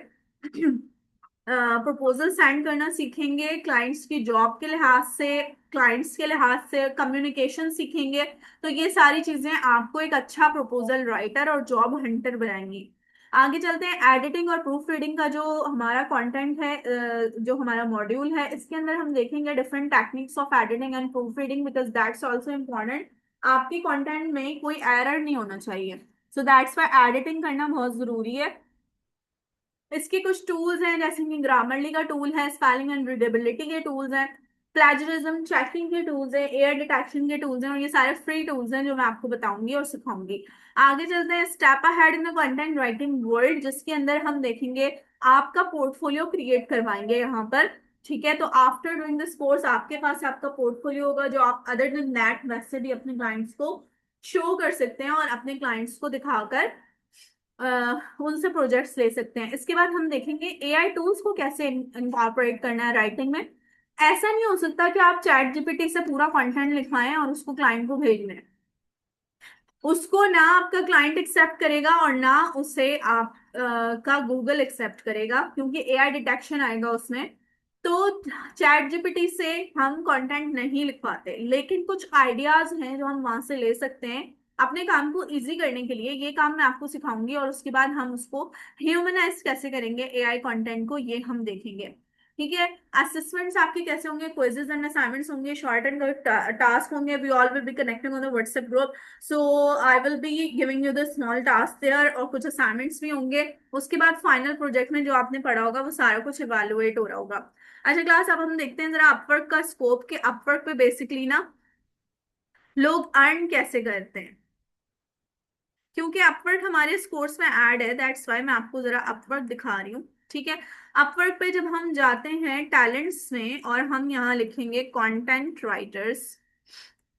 प्रपोजल सेंड करना सीखेंगे, क्लाइंट्स की जॉब के लिहाज से, क्लाइंट्स के लिहाज से कम्युनिकेशन सीखेंगे। तो ये सारी चीजें आपको एक अच्छा प्रपोजल राइटर और जॉब हंटर बनाएंगी। आगे चलते हैं, एडिटिंग और प्रूफ रीडिंग का जो हमारा कंटेंट है, जो हमारा मॉड्यूल है, इसके अंदर हम देखेंगे different techniques of editing and proof reading, because that's also important. आपके कंटेंट में कोई एरर नहीं होना चाहिए, सो दैट्स वाई एडिटिंग करना बहुत जरूरी है। इसके कुछ टूल्स हैं, जैसे कि ग्रामरली का टूल है, स्पेलिंग एंड रीडेबिलिटी के टूल्स हैं, प्लेजरिज्म चेकिंग के टूल्स हैं, एयर डिटेक्शन के टूल्स हैं, और ये सारे फ्री टूल्स हैं जो मैं आपको बताऊंगी और सिखाऊंगी। आगे चलते हैं, step ahead in the content writing world, जिसके अंदर हम देखेंगे आपका पोर्टफोलियो क्रिएट करवाएंगे यहाँ पर। ठीक है, तो आफ्टर डूइंग दिस कोर्स आपके पास आपका पोर्टफोलियो होगा, जो आप अदर देन दैट वैसे भी अपने क्लाइंट्स को शो कर सकते हैं और अपने क्लाइंट्स को दिखाकर उनसे प्रोजेक्ट्स ले सकते हैं। इसके बाद हम देखेंगे एआई टूल्स को कैसे इनकॉर्पोरेट करना है राइटिंग में, ऐसा नहीं हो सकता कि आप चैट जीपीटी से पूरा कंटेंट लिखवाएं और उसको क्लाइंट को भेज दें। उसको ना आपका क्लाइंट एक्सेप्ट करेगा और ना उसे आप का गूगल एक्सेप्ट करेगा, क्योंकि एआई डिटेक्शन आएगा उसमें। तो चैट जीपीटी से हम कंटेंट नहीं लिखवाते, लेकिन कुछ आइडियाज हैं जो हम वहां से ले सकते हैं अपने काम को इजी करने के लिए। ये काम मैं आपको सिखाऊंगी और उसके बाद हम उसको ह्यूमनाइज कैसे करेंगे एआई कंटेंट को, ये हम देखेंगे। ठीक है। असेसमेंट्स आपके कैसे होंगे, क्विजेस एंड असाइनमेंट्स होंगे, शॉर्ट एंड टास्क होंगे। We all will be connecting on the WhatsApp group. So I will be giving you the small task there, और कुछ असाइनमेंट्स भी होंगे। उसके बाद फाइनल प्रोजेक्ट में जो आपने पढ़ा होगा वो सारा कुछ इवेलुएट हो रहा होगा। अच्छा क्लास, अब हम देखते हैं जरा अपवर्क का स्कोप, के अपवर्क पे बेसिकली ना लोग अर्न कैसे करते हैं। क्योंकि अपवर्क हमारे कोर्स में ऐड है, दैट्स वाई मैं आपको जरा अपवर्क दिखा रही हूँ। ठीक है। अपवर्क पे जब हम जाते हैं टैलेंट्स में और हम यहाँ लिखेंगे कंटेंट राइटर्स।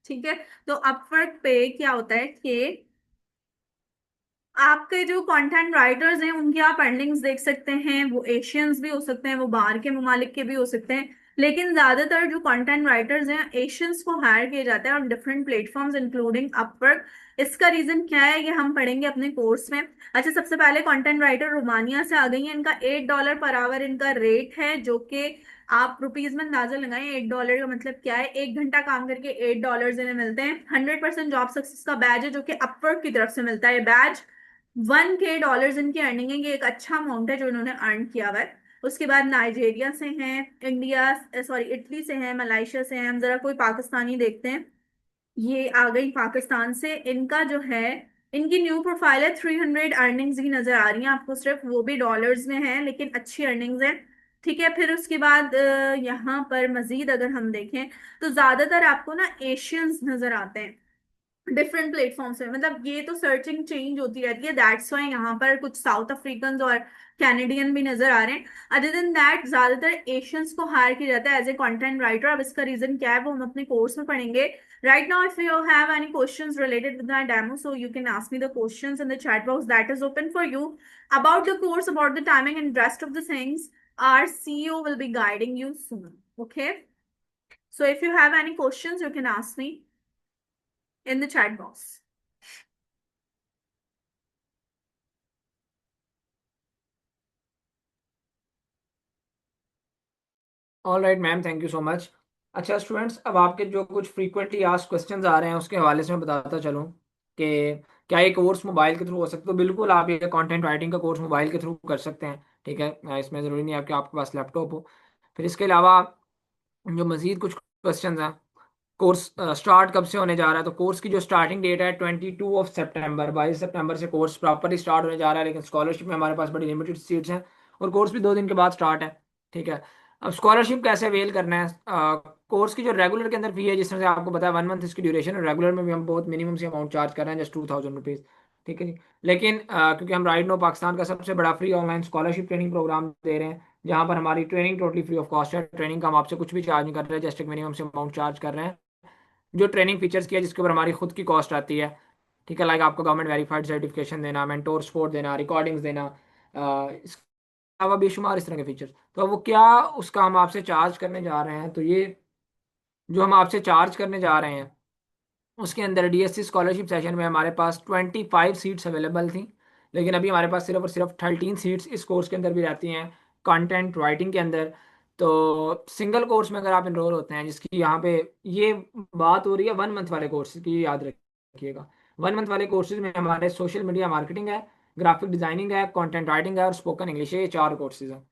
ठीक है। तो अपवर्क पे क्या होता है कि आपके जो कंटेंट राइटर्स हैं उनकी आप अर्निंग्स देख सकते हैं। वो एशियंस भी हो सकते हैं, वो बाहर के ममालिक के भी हो सकते हैं, लेकिन ज्यादातर जो कंटेंट राइटर्स हैं एशियंस को हायर किया जाता है on different platforms including Upwork. इसका रीजन क्या है ये हम पढ़ेंगे अपने कोर्स में। अच्छा, सबसे पहले कंटेंट राइटर रोमानिया से आ गई है। इनका $8 पर आवर इनका रेट है, जो कि आप रुपीज में अंदाजा लगाएं $8 का मतलब क्या है। 1 घंटा काम करके $8 इन्हें मिलते हैं। 100% जॉब सक्सेस का बैज है जो कि अपवर्क की तरफ से मिलता है। बैज 1K इनकी अर्निंग है। ये एक अच्छा अमाउंट है जो इन्होंने अर्न किया हुआ है। उसके बाद नाइजीरिया से हैं, इंडिया सॉरी इटली से हैं, मलेशिया से हैं। हम जरा कोई पाकिस्तानी देखते हैं। ये आ गई पाकिस्तान से। इनका जो है, इनकी न्यू प्रोफाइल है। 300 अर्निंग्स ही नजर आ रही हैं आपको सिर्फ, वो भी डॉलर्स में है लेकिन अच्छी अर्निंग्स है। ठीक है। फिर उसके बाद यहाँ पर मजीद अगर हम देखें तो ज्यादातर आपको ना एशियंस नजर आते हैं डिफरेंट प्लेटफॉर्म्स में। मतलब ये तो सर्चिंग चेंज होती रहती है, दैट्स वाई यहाँ पर कुछ साउथ अफ्रीकन और कैनेडियन भी नजर आ रहे हैं। अदर देन दैट ज्यादातर एशियंस को हायर किया जाता है एज ए कंटेंट राइटर। अब इसका रीजन क्या है वो हम अपने कोर्स में पढ़ेंगे। Right now if you have any questions related with my demo, so you can ask me the questions in the chat box that is open for you about the course, about the timing and rest of the things. Our CEO will be guiding you soon. Okay, so if you have any questions you can ask me in the chat box. All right ma'am, thank you so much. अच्छा students, अब आपके जो कुछ frequently asked questions आ रहे हैं उसके हवाले से मैं बताता चलूँ कि क्या ये कोर्स मोबाइल के थ्रू हो सकता है। तो बिल्कुल आप ये कंटेंट राइटिंग का कोर्स मोबाइल के थ्रू कर सकते हैं। ठीक है, इसमें ज़रूरी नहीं है कि आपके पास लैपटॉप हो। फिर इसके अलावा जो मज़ीद कुछ क्वेश्चंस हैं, कोर्स स्टार्ट कब से होने जा रहा है। तो कोर्स की जो स्टार्टिंग डेट है 22 सितंबर, 22 सितंबर से कोर्स प्रॉपरली स्टार्ट होने जा रहा है। लेकिन स्कॉलरशिप में हमारे पास बड़ी लिमिटेड सीट्स हैं और कोर्स भी 2 दिन के बाद स्टार्ट है। ठीक है। अब स्कॉलरशिप कैसे अवेल करना है। कोर्स की जो रेगुलर के अंदर फी है, जिस तरह से आपको पता है 1 मंथ इसकी ड्यूरेशन है, रेगुलर में भी हम बहुत मिनिमम से अमाउंट चार्ज कर रहे हैं, जस्ट ₹2000। ठीक है जी। लेकिन क्योंकि हम राइट नो पाकिस्तान का सबसे बड़ा free online scholarship training programme दे रहे हैं, जहाँ पर हमारी training totally free of cost है। ट्रेनिंग का हम आपसे कुछ भी चार्ज नहीं कर रहे हैं, जस्ट एक मिनिमम से अमाउंट चार्ज कर रहे हैं जो ट्रेनिंग फीचर्स की है, जिसके ऊपर हमारी खुद की कॉस्ट आती है। ठीक है, लाइक आपको गवर्नमेंट वेरीफाइड सर्टिफिकेशन देना, मेंटोर सपोर्ट देना, रिकॉर्डिंग्स देना, इसके अलावा बेशुमार इस तरह के फीचर्स। तो अब वो क्या, उसका हम आपसे चार्ज करने जा रहे हैं। तो ये जो हम आपसे चार्ज करने जा रहे हैं उसके अंदर डीएससी स्कॉलरशिप सेशन में हमारे पास 25 सीट्स अवेलेबल थी, लेकिन अभी हमारे पास सिर्फ और सिर्फ 13 सीट्स इस कोर्स के अंदर भी रहती हैं, कंटेंट राइटिंग के अंदर। तो सिंगल कोर्स में अगर आप इनरोल होते हैं, जिसकी यहाँ पे ये बात हो रही है 1 मंथ वाले कोर्स की, याद रखिएगा। 1 मंथ वाले कोर्सेज में हमारे सोशल मीडिया मार्केटिंग है, ग्राफिक डिजाइनिंग है, कंटेंट राइटिंग है और स्पोकन इंग्लिश है। ये 4 कोर्सेज हैं।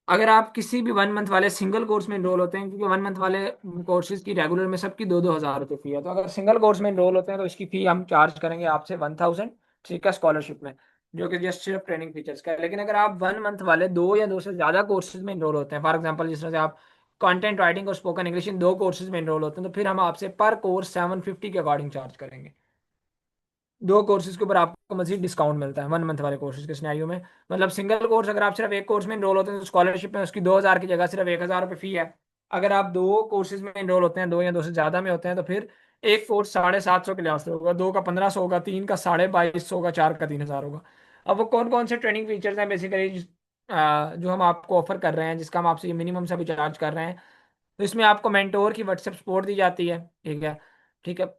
अगर आप किसी भी 1 मंथ वाले सिंगल कोर्स में इनरोल होते हैं, क्योंकि 1 मंथ वाले कोर्सेज की रेगुलर में सबकी 2-2 हज़ार रुपये फी है, तो अगर सिंगल कोर्स में इनरोल होते हैं तो इसकी फ़ी हम चार्ज करेंगे आपसे 1000। ठीक है, स्कॉलरशिप में, जो कि जस्ट सिर्फ ट्रेनिंग फीचर्स का है। लेकिन अगर आप 1 मंथ वाले 2 या 2 से ज़्यादा कोर्सेज में इनरोल होते हैं, फॉर एग्जाम्पल जिस तरह से आप कंटेंट राइटिंग और स्पोकन इंग्लिश इन 2 कोर्सेज में इनरोल होते हैं, तो फिर हम आपसे पर कोर्स 750 के अकॉर्डिंग चार्ज करेंगे। 2 कोर्सेज के ऊपर आपको मजीद डिस्काउंट मिलता है 1 मंथ वाले कोर्सेज के सिनेरियो में। मतलब सिंगल कोर्स अगर आप सिर्फ एक कोर्स में इनरोल होते हैं तो स्कॉलरशिप में उसकी 2000 की जगह सिर्फ 1000 रुपये फी है। अगर आप 2 कोर्सेज में इनरोल होते हैं, 2 या 2 से ज़्यादा में होते हैं, तो फिर एक कोर्स 750 के लिहाज से होगा, 2 का 1500 होगा, 3 का 2250 होगा, 4 का 3000 होगा। अब वो कौन कौन से ट्रेनिंग फीचर्स हैं बेसिकली, जो हम आपको ऑफर कर रहे हैं, जिसका हम आपसे ये मिनिमम सा भी चार्ज कर रहे हैं, तो इसमें आपको मेंटोर की व्हाट्सएप सपोर्ट दी जाती है। ठीक है। ठीक है।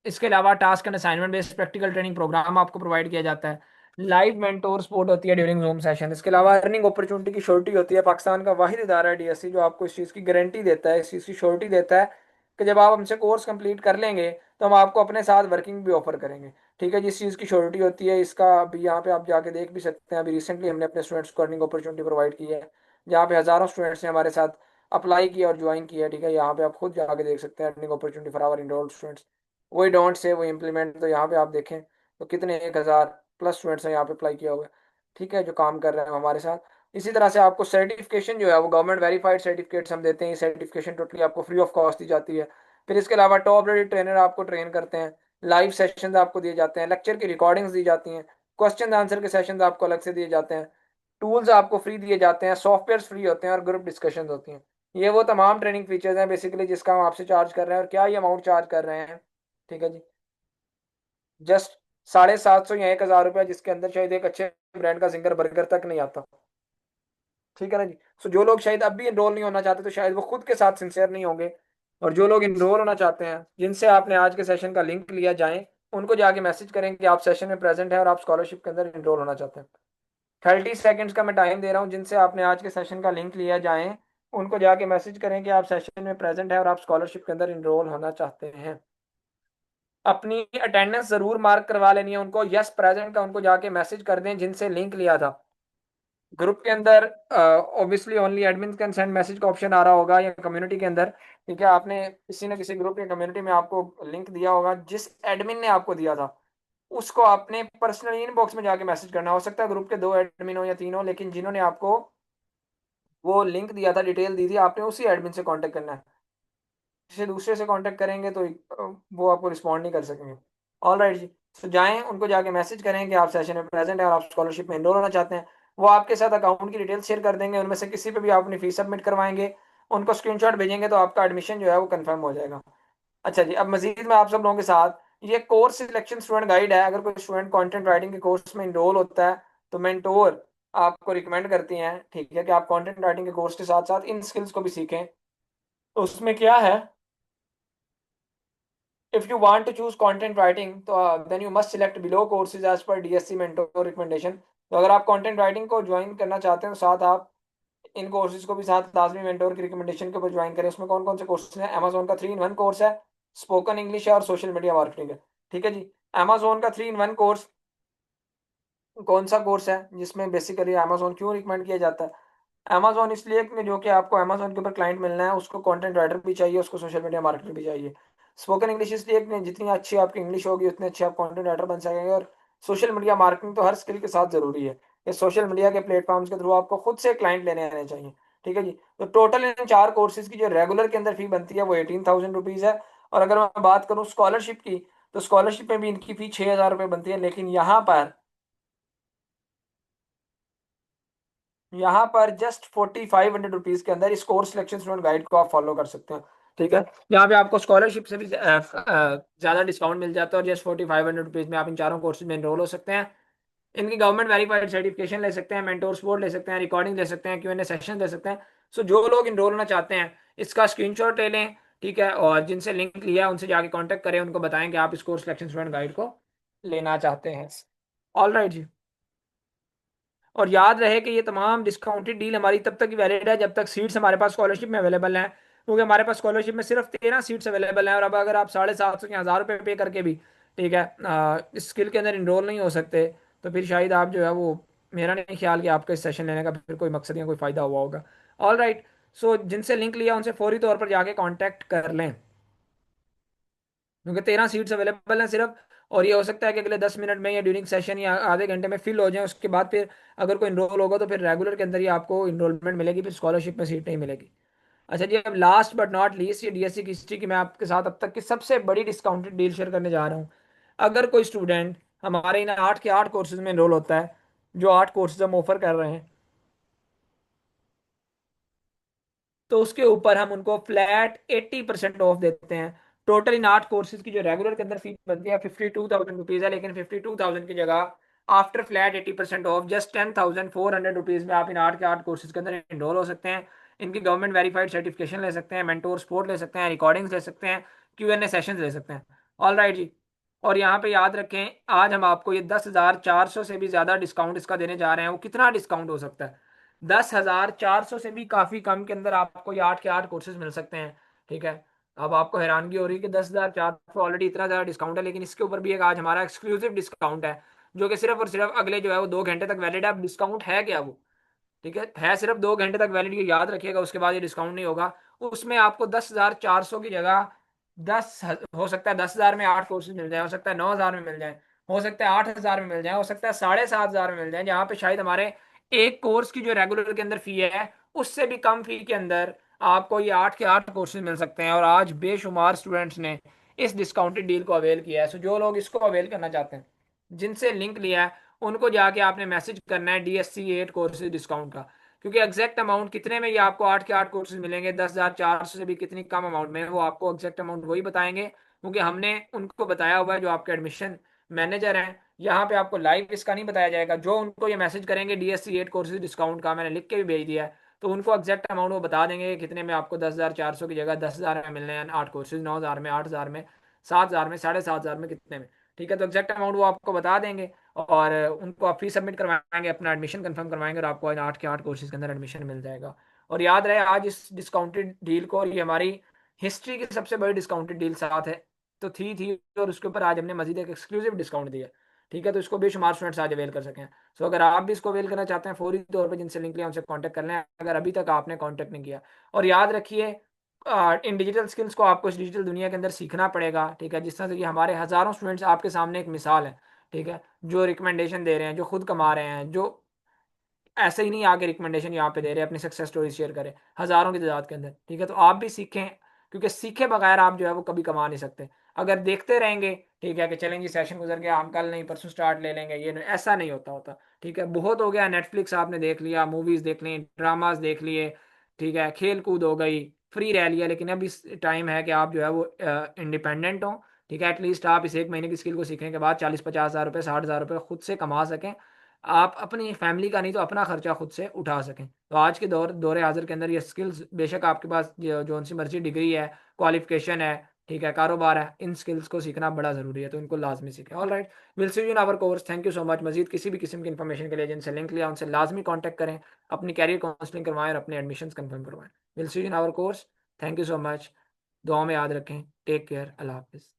इसके अलावा task and assignment based practical training programme आपको प्रोवाइड किया जाता है। लाइव मेंटोर सपोर्ट होती है ड्यूरिंग जूम सेशन। इसके अलावा अर्निंग अपॉर्चुनिटी की श्योरिटी होती है। पाकिस्तान का वाहिद इदारा है डीएससी जो आपको इस चीज़ की गारंटी देता है, इस चीज़ की श्योरिटी देता है कि जब आप हमसे कोर्स कंप्लीट कर लेंगे तो हम आपको अपने साथ वर्किंग भी ऑफर करेंगे। ठीक है, जिस चीज़ की श्योरिटी होती है इसका अभी यहाँ पे आप जाके देख भी सकते हैं। अभी रिसेंटली हमने अपने स्टूडेंट्स को अर्निंग अपॉर्चुनिटी प्रोवाइड की है, जहाँ पे हज़ारों स्टूडेंट्स ने हमारे साथ अप्लाई किया और ज्वाइन किया। ठीक है, यहाँ पे आप खुद जाके देख सकते हैं earning opportunity for our enrolled students. वही डोंट से वो इम्प्लीमेंट, तो यहाँ पे आप देखें तो कितने 1,000+ स्टूडेंट्स हैं यहाँ पे अप्लाई किया हुआ है। ठीक है, जो काम कर रहे हैं हमारे साथ। इसी तरह से आपको सर्टिफिकेशन जो है वो गवर्नमेंट वेरीफाइड सर्टिफिकेट्स हम देते हैं। ये सर्टिफिकेशन टोटली आपको फ्री ऑफ कॉस्ट दी जाती है। फिर इसके अलावा टॉप रेटेड ट्रेनर आपको ट्रेन करते हैं। लाइव सेशंस आपको दिए जाते हैं, लेक्चर की रिकॉर्डिंग्स दी जाती हैं, क्वेश्चन आंसर के सेशंस आपको अलग से दिए जाते हैं, टूल्स आपको फ्री दिए जाते हैं, सॉफ्टवेयर फ्री होते हैं और ग्रुप डिस्कशन होती हैं। ये वो तमाम ट्रेनिंग फीचर्स हैं बेसिकली जिसका हम आपसे चार्ज कर रहे हैं। और क्या ये अमाउंट चार्ज कर रहे हैं? ठीक है जी, जस्ट 750 या 1,000 रुपया, जिसके अंदर शायद एक अच्छे ब्रांड का जिंगर बर्गर तक नहीं आता। ठीक है ना जी। सो जो लोग शायद अब भी इनरोल नहीं होना चाहते तो शायद वो खुद के साथ सिंसियर नहीं होंगे। और जो लोग इनरोल होना चाहते हैं, जिनसे आपने आज के सेशन का लिंक लिया, जाएं उनको जाके मैसेज करें कि आप सेशन में प्रेजेंट हैं और आप स्कॉलरशिप के अंदर इनरोल होना चाहते हैं। 30 सेकेंड्स का मैं टाइम दे रहा हूँ। जिनसे आपने आज के सेशन का लिंक लिया, जाएं उनको जाके मैसेज करें कि आप सेशन में प्रेजेंट हैं और आप स्कॉलरशिप के अंदर इनरोल होना चाहते हैं। अपनी अटेंडेंस जरूर मार्क करवा लेनी है उनको, यस प्रेजेंट का उनको जाके मैसेज कर दें जिनसे लिंक लिया था। ग्रुप के अंदर obviously only admin can send message का ऑप्शन आ रहा होगा, या कम्युनिटी के अंदर। ठीक है, आपने किसी न किसी ग्रुप या कम्युनिटी में आपको लिंक दिया होगा, जिस एडमिन ने आपको दिया था उसको आपने पर्सनली इनबॉक्स में जाके मैसेज करना। हो सकता है ग्रुप के 2 एडमिन हो या 3 हो, लेकिन जिन्होंने आपको वो लिंक दिया था, डिटेल दी थी, आपने उसी एडमिन से कांटेक्ट करना है। किसी दूसरे से कांटेक्ट करेंगे तो वो आपको रिस्पॉन्ड नहीं कर सकेंगे। ऑल राइट जी। तो जाएं उनको जाके मैसेज करें कि आप सेशन में प्रेजेंट हैं और आप स्कॉलरशिप में एनरोल होना चाहते हैं। वो आपके साथ अकाउंट की डिटेल्स शेयर कर देंगे, उनमें से किसी पे भी आप अपनी फीस सबमिट करवाएंगे, उनको स्क्रीनशॉट भेजेंगे तो आपका एडमिशन जो है वो कंफर्म हो जाएगा। अच्छा जी, अब मजीद मैं आप सब लोगों के साथ ये कोर्स सिलेक्शन स्टूडेंट गाइड है। अगर कोई स्टूडेंट कंटेंट राइटिंग के कोर्स में इनरोल होता है तो मेंटोर आपको रिकमेंड करती हैं, ठीक है, कि आप कंटेंट राइटिंग के कोर्स के साथ साथ इन स्किल्स को भी सीखें। तो उसमें क्या है, if you want to choose content writing तो then you must select below courses as per DSC mentor recommendation। तो अगर आप कंटेंट राइटिंग को ज्वाइन करना चाहते हैं तो साथ आप इन कोर्सेज को भी साथ लाजमी मेंटोर की रिकमेंडेशन के ऊपर ज्वाइन करें। उसमें कौन कौन से कोर्सेज हैं? अमेजोन का 3 in 1 कोर्स है, स्पोकन इंग्लिश है और सोशल मीडिया मार्केटिंग है। ठीक है जी। अमेजोन का 3 in 1 कोर्स कौन सा कोर्स है जिसमें बेसिकली अमेजोन क्यों रिकमेंड किया जाता है? अमेजोन इसलिए कि जो कि आपको अमेजोन के ऊपर क्लाइंट मिलना है, उसको कंटेंट राइटर भी चाहिए, उसको सोशल मीडिया मार्केटर भी चाहिए। स्पोकन इंग्लिश इसलिए कि जितनी अच्छी आपकी इंग्लिश होगी उतने अच्छे आप कंटेंट राइटर बन सकेंगे। और सोशल मीडिया मार्केटिंग तो हर स्किल के साथ जरूरी है कि सोशल मीडिया के प्लेटफॉर्म्स के थ्रू आपको खुद से क्लाइंट लेने आने चाहिए। ठीक है जी। तो टोटल इन 4 कोर्सेज की जो रेगुलर के अंदर फी बनती है वो 18,000 रुपीज़ है। और अगर मैं बात करूँ स्कॉलरशिप की, तो स्कॉलरशिप में भी इनकी फी 6,000 रुपये बनती है। लेकिन यहाँ पर जस्ट 4,500 रुपीज के अंदर इस कोर्स सिलेक्शन स्टूडेंट गाइड को आप फॉलो कर सकते हैं। ठीक है, यहाँ पे आपको स्कॉलरशिप से भी ज्यादा डिस्काउंट मिल जाता है, और जस्ट 4,500 रुपीज में आप इन चारों कोर्सेज में एनरोल हो सकते हैं। इनकी गवर्नमेंट वेरीफाइड सर्टिफिकेशन ले सकते हैं, मेंटोर सपोर्ट ले सकते हैं, रिकॉर्डिंग ले सकते हैं, Q&A सेशन ले सकते हैं। सो जो लोग इनरोल होना चाहते हैं इसका स्क्रीनशॉट ले लें। ठीक है, और जिनसे लिंक लिया है उनसे जाके कांटेक्ट करें, उनको बताएं कि आप इस कोर्स सिलेक्शन स्टूडेंट गाइड को लेना चाहते हैं। ऑल राइट जी। और याद रहे कि ये तमाम डिस्काउंटेड डील हमारी तब तक वैलिड है जब तक सीट्स हमारे पास स्कॉलरशिप में अवेलेबल हैं, क्योंकि हमारे पास स्कॉलरशिप में सिर्फ 13 सीट्स अवेलेबल हैं। और अब अगर आप 750 या 1,000 रुपये पे करके भी, ठीक है, इस स्किल के अंदर इनरोल नहीं हो सकते, तो फिर शायद आप जो है वो, मेरा नहीं ख्याल कि आपका इस सेशन लेने का फिर कोई मकसद या कोई फ़ायदा हुआ होगा। All right. सो जिनसे लिंक लिया उनसे फौरी तौर पर जाके कॉन्टैक्ट कर लें, क्योंकि 13 सीट्स अवेलेबल हैं सिर्फ। और ये हो सकता है कि अगले 10 मिनट में या ड्यूरिंग सेशन या आधे घंटे में फिल हो जाए। उसके बाद फिर अगर कोई इनरोल होगा तो फिर रेगुलर के अंदर ही आपको इनरोलमेंट मिलेगी, फिर स्कॉलरशिप में सीट नहीं मिलेगी। अच्छा जी, अब लास्ट बट नॉट लीस्ट, ये डीएससी की हिस्ट्री की मैं आपके साथ अब तक की सबसे बड़ी डिस्काउंटेड डील शेयर करने जा रहा हूँ। अगर कोई स्टूडेंट हमारे इन 8 के 8 कोर्सेज में इनरोल होता है, जो 8 कोर्सेज हम ऑफर कर रहे हैं, तो उसके ऊपर हम उनको फ्लैट 80% ऑफ देते हैं। टोटल इन 8 कोर्सेज की जो रेगुलर के अंदर फीस बनती है 52,000 रुपीज़ है, लेकिन 52,000 की जगह after flat 80% of just 10,400 rupees में आप इन 8 के 8 कोर्सेज के अंदर इनरोल हो सकते हैं। इनकी गवर्नमेंट वेरीफाइड सर्टिफिकेशन ले सकते हैं, मेंटोर सपोर्ट ले सकते हैं, रिकॉर्डिंग्स ले सकते हैं, Q&A सेशंस ले सकते हैं। ऑल राइट जी। और यहाँ पे याद रखें, आज हम आपको ये 10,400 से भी ज़्यादा डिस्काउंट इसका देने जा रहे हैं। वो कितना डिस्काउंट हो सकता है? 10,400 से भी काफ़ी कम के अंदर आपको ये 8 के 8 कोर्सेज मिल सकते हैं। ठीक है। अब आपको हैरानगी हो रही है कि 10,400 ऑलरेडी इतना ज़्यादा डिस्काउंट है, लेकिन इसके ऊपर भी एक आज हमारा एक्सक्लूसिव डिस्काउंट है, जो कि सिर्फ और सिर्फ अगले जो है वो 2 घंटे तक वैलिड है। अब डिस्काउंट है क्या वो? ठीक है सिर्फ 2 घंटे तक वैलिड, ये याद रखिएगा, उसके बाद ये डिस्काउंट नहीं होगा। उसमें आपको 10,400 की जगह हो सकता है 10,000 में 8 कोर्सेज मिल जाए, हो सकता है 9,000 में मिल जाए, हो सकता है 8,000 में मिल जाए, हो सकता है 7,500 में मिल जाए, जहाँ पे शायद हमारे एक कोर्स की जो रेगुलर के अंदर फी है उससे भी कम फी के अंदर आपको ये 8 के 8 कोर्सेज मिल सकते हैं। और आज बेशुमार स्टूडेंट्स ने इस डिस्काउंटेड डील को अवेल किया है। सो जो लोग इसको अवेल करना चाहते हैं, जिनसे लिंक लिया है, उनको जाके आपने मैसेज करना है DSC 8 कोर्सेज डिस्काउंट का, क्योंकि एग्जैक्ट अमाउंट कितने में ये आपको 8 के 8 कोर्सेज मिलेंगे, 10,400 से भी कितनी कम अमाउंट में, वो आपको एग्जैक्ट अमाउंट वही बताएंगे, क्योंकि हमने उनको बताया हुआ है जो आपके एडमिशन मैनेजर हैं। यहाँ पे आपको लाइव इसका नहीं बताया जाएगा। जो उनको ये मैसेज करेंगे DSC 8 कोर्सेज डिस्काउंट का, मैंने लिख के भी भेज दिया है, तो उनको एग्जैक्ट अमाउंट वो बता देंगे कि कितने में आपको 10,400 की जगह 10,000 में मिलने हैं 8 कोर्सेज, 9,000 में, 8,000 में, 7,000 में, 7,500 में, कितने में। ठीक है, तो एग्जैक्ट अमाउंट वो आपको बता देंगे, और उनको आप फीस सबमिट करवाएंगे, अपना एडमिशन कंफर्म करवाएंगे, और आपको इन 8 के 8 कोर्सेज के अंदर एडमिशन मिल जाएगा। और याद रहे, आज इस डिस्काउंटेड डील को, और ये हमारी हिस्ट्री की सबसे बड़ी डिस्काउंटेड डील साथ है, तो थी और उसके ऊपर आज हमने मजीद एक एक्सक्लूसिव डिस्काउंट दिया। ठीक है, तो इसको बेशुमार स्टूडेंट्स आज अवेल कर सकें। सो अगर आप भी इसको अवेल करना चाहते हैं, फौरी तौर पर जिनसे लिंक लिया उनसे कॉन्टैक्ट कर लें, अगर अभी तक आपने कॉन्टैक्ट नहीं किया। और याद रखिए, इन डिजिटल स्किल्स को आपको इस डिजिटल दुनिया के अंदर सीखना पड़ेगा। ठीक है, जिस तरह से कि हमारे हज़ारों स्टूडेंट्स आपके सामने एक मिसाल है। ठीक है, जो रिकमेंडेशन दे रहे हैं, जो खुद कमा रहे हैं, जो ऐसे ही नहीं आके रिकमेंडेशन यहाँ पे दे रहे हैं, अपनी सक्सेस स्टोरी शेयर करें हज़ारों की तादाद के अंदर। ठीक है, तो आप भी सीखें, क्योंकि सीखे बगैर आप जो है वो कभी कमा नहीं सकते। अगर देखते रहेंगे, ठीक है, कि चलेंगे सेशन गुजर गया, हम कल नहीं परसों स्टार्ट ले लेंगे, ये नहीं, ऐसा नहीं होता। ठीक है, बहुत हो गया, नेटफ्लिक्स आपने देख लिया, मूवीज़ देख ली, ड्रामाज देख लिए, ठीक है, खेल कूद हो गई, फ्री रह लिया, लेकिन अब इस टाइम है कि आप जो है वो इंडिपेंडेंट हो। ठीक है, एटलीस्ट आप इस 1 महीने की स्किल को सीखने के बाद 40-50 हज़ार रुपये, 60,000 रुपये खुद से कमा सकें, आप अपनी फैमिली का नहीं तो अपना खर्चा खुद से उठा सकें। तो आज के दौरे हाजिर के अंदर ये स्किल्स, बेशक आपके पास जो सी मर्जी डिग्री है, क्वालिफिकेशन है, ठीक है, कारोबार है, इन स्किल्स को सीखना बड़ा ज़रूरी है, तो इनको लाजमी सीखें। All right, will see you in our course. Thank you so much. मजीद किसी भी किस्म की इन्फॉर्मेशन के लिए जिनसे लिंक लिया उनसे लाजमी कॉन्टैक्ट करें, अपनी कैरियर काउंसलिंग करवाएं और अपने एडमिशन कंफर्म करवाएं। Will see you in our course. Thank you so much. दुआ में याद रखें। Take care. अल्लाह हाफिज़।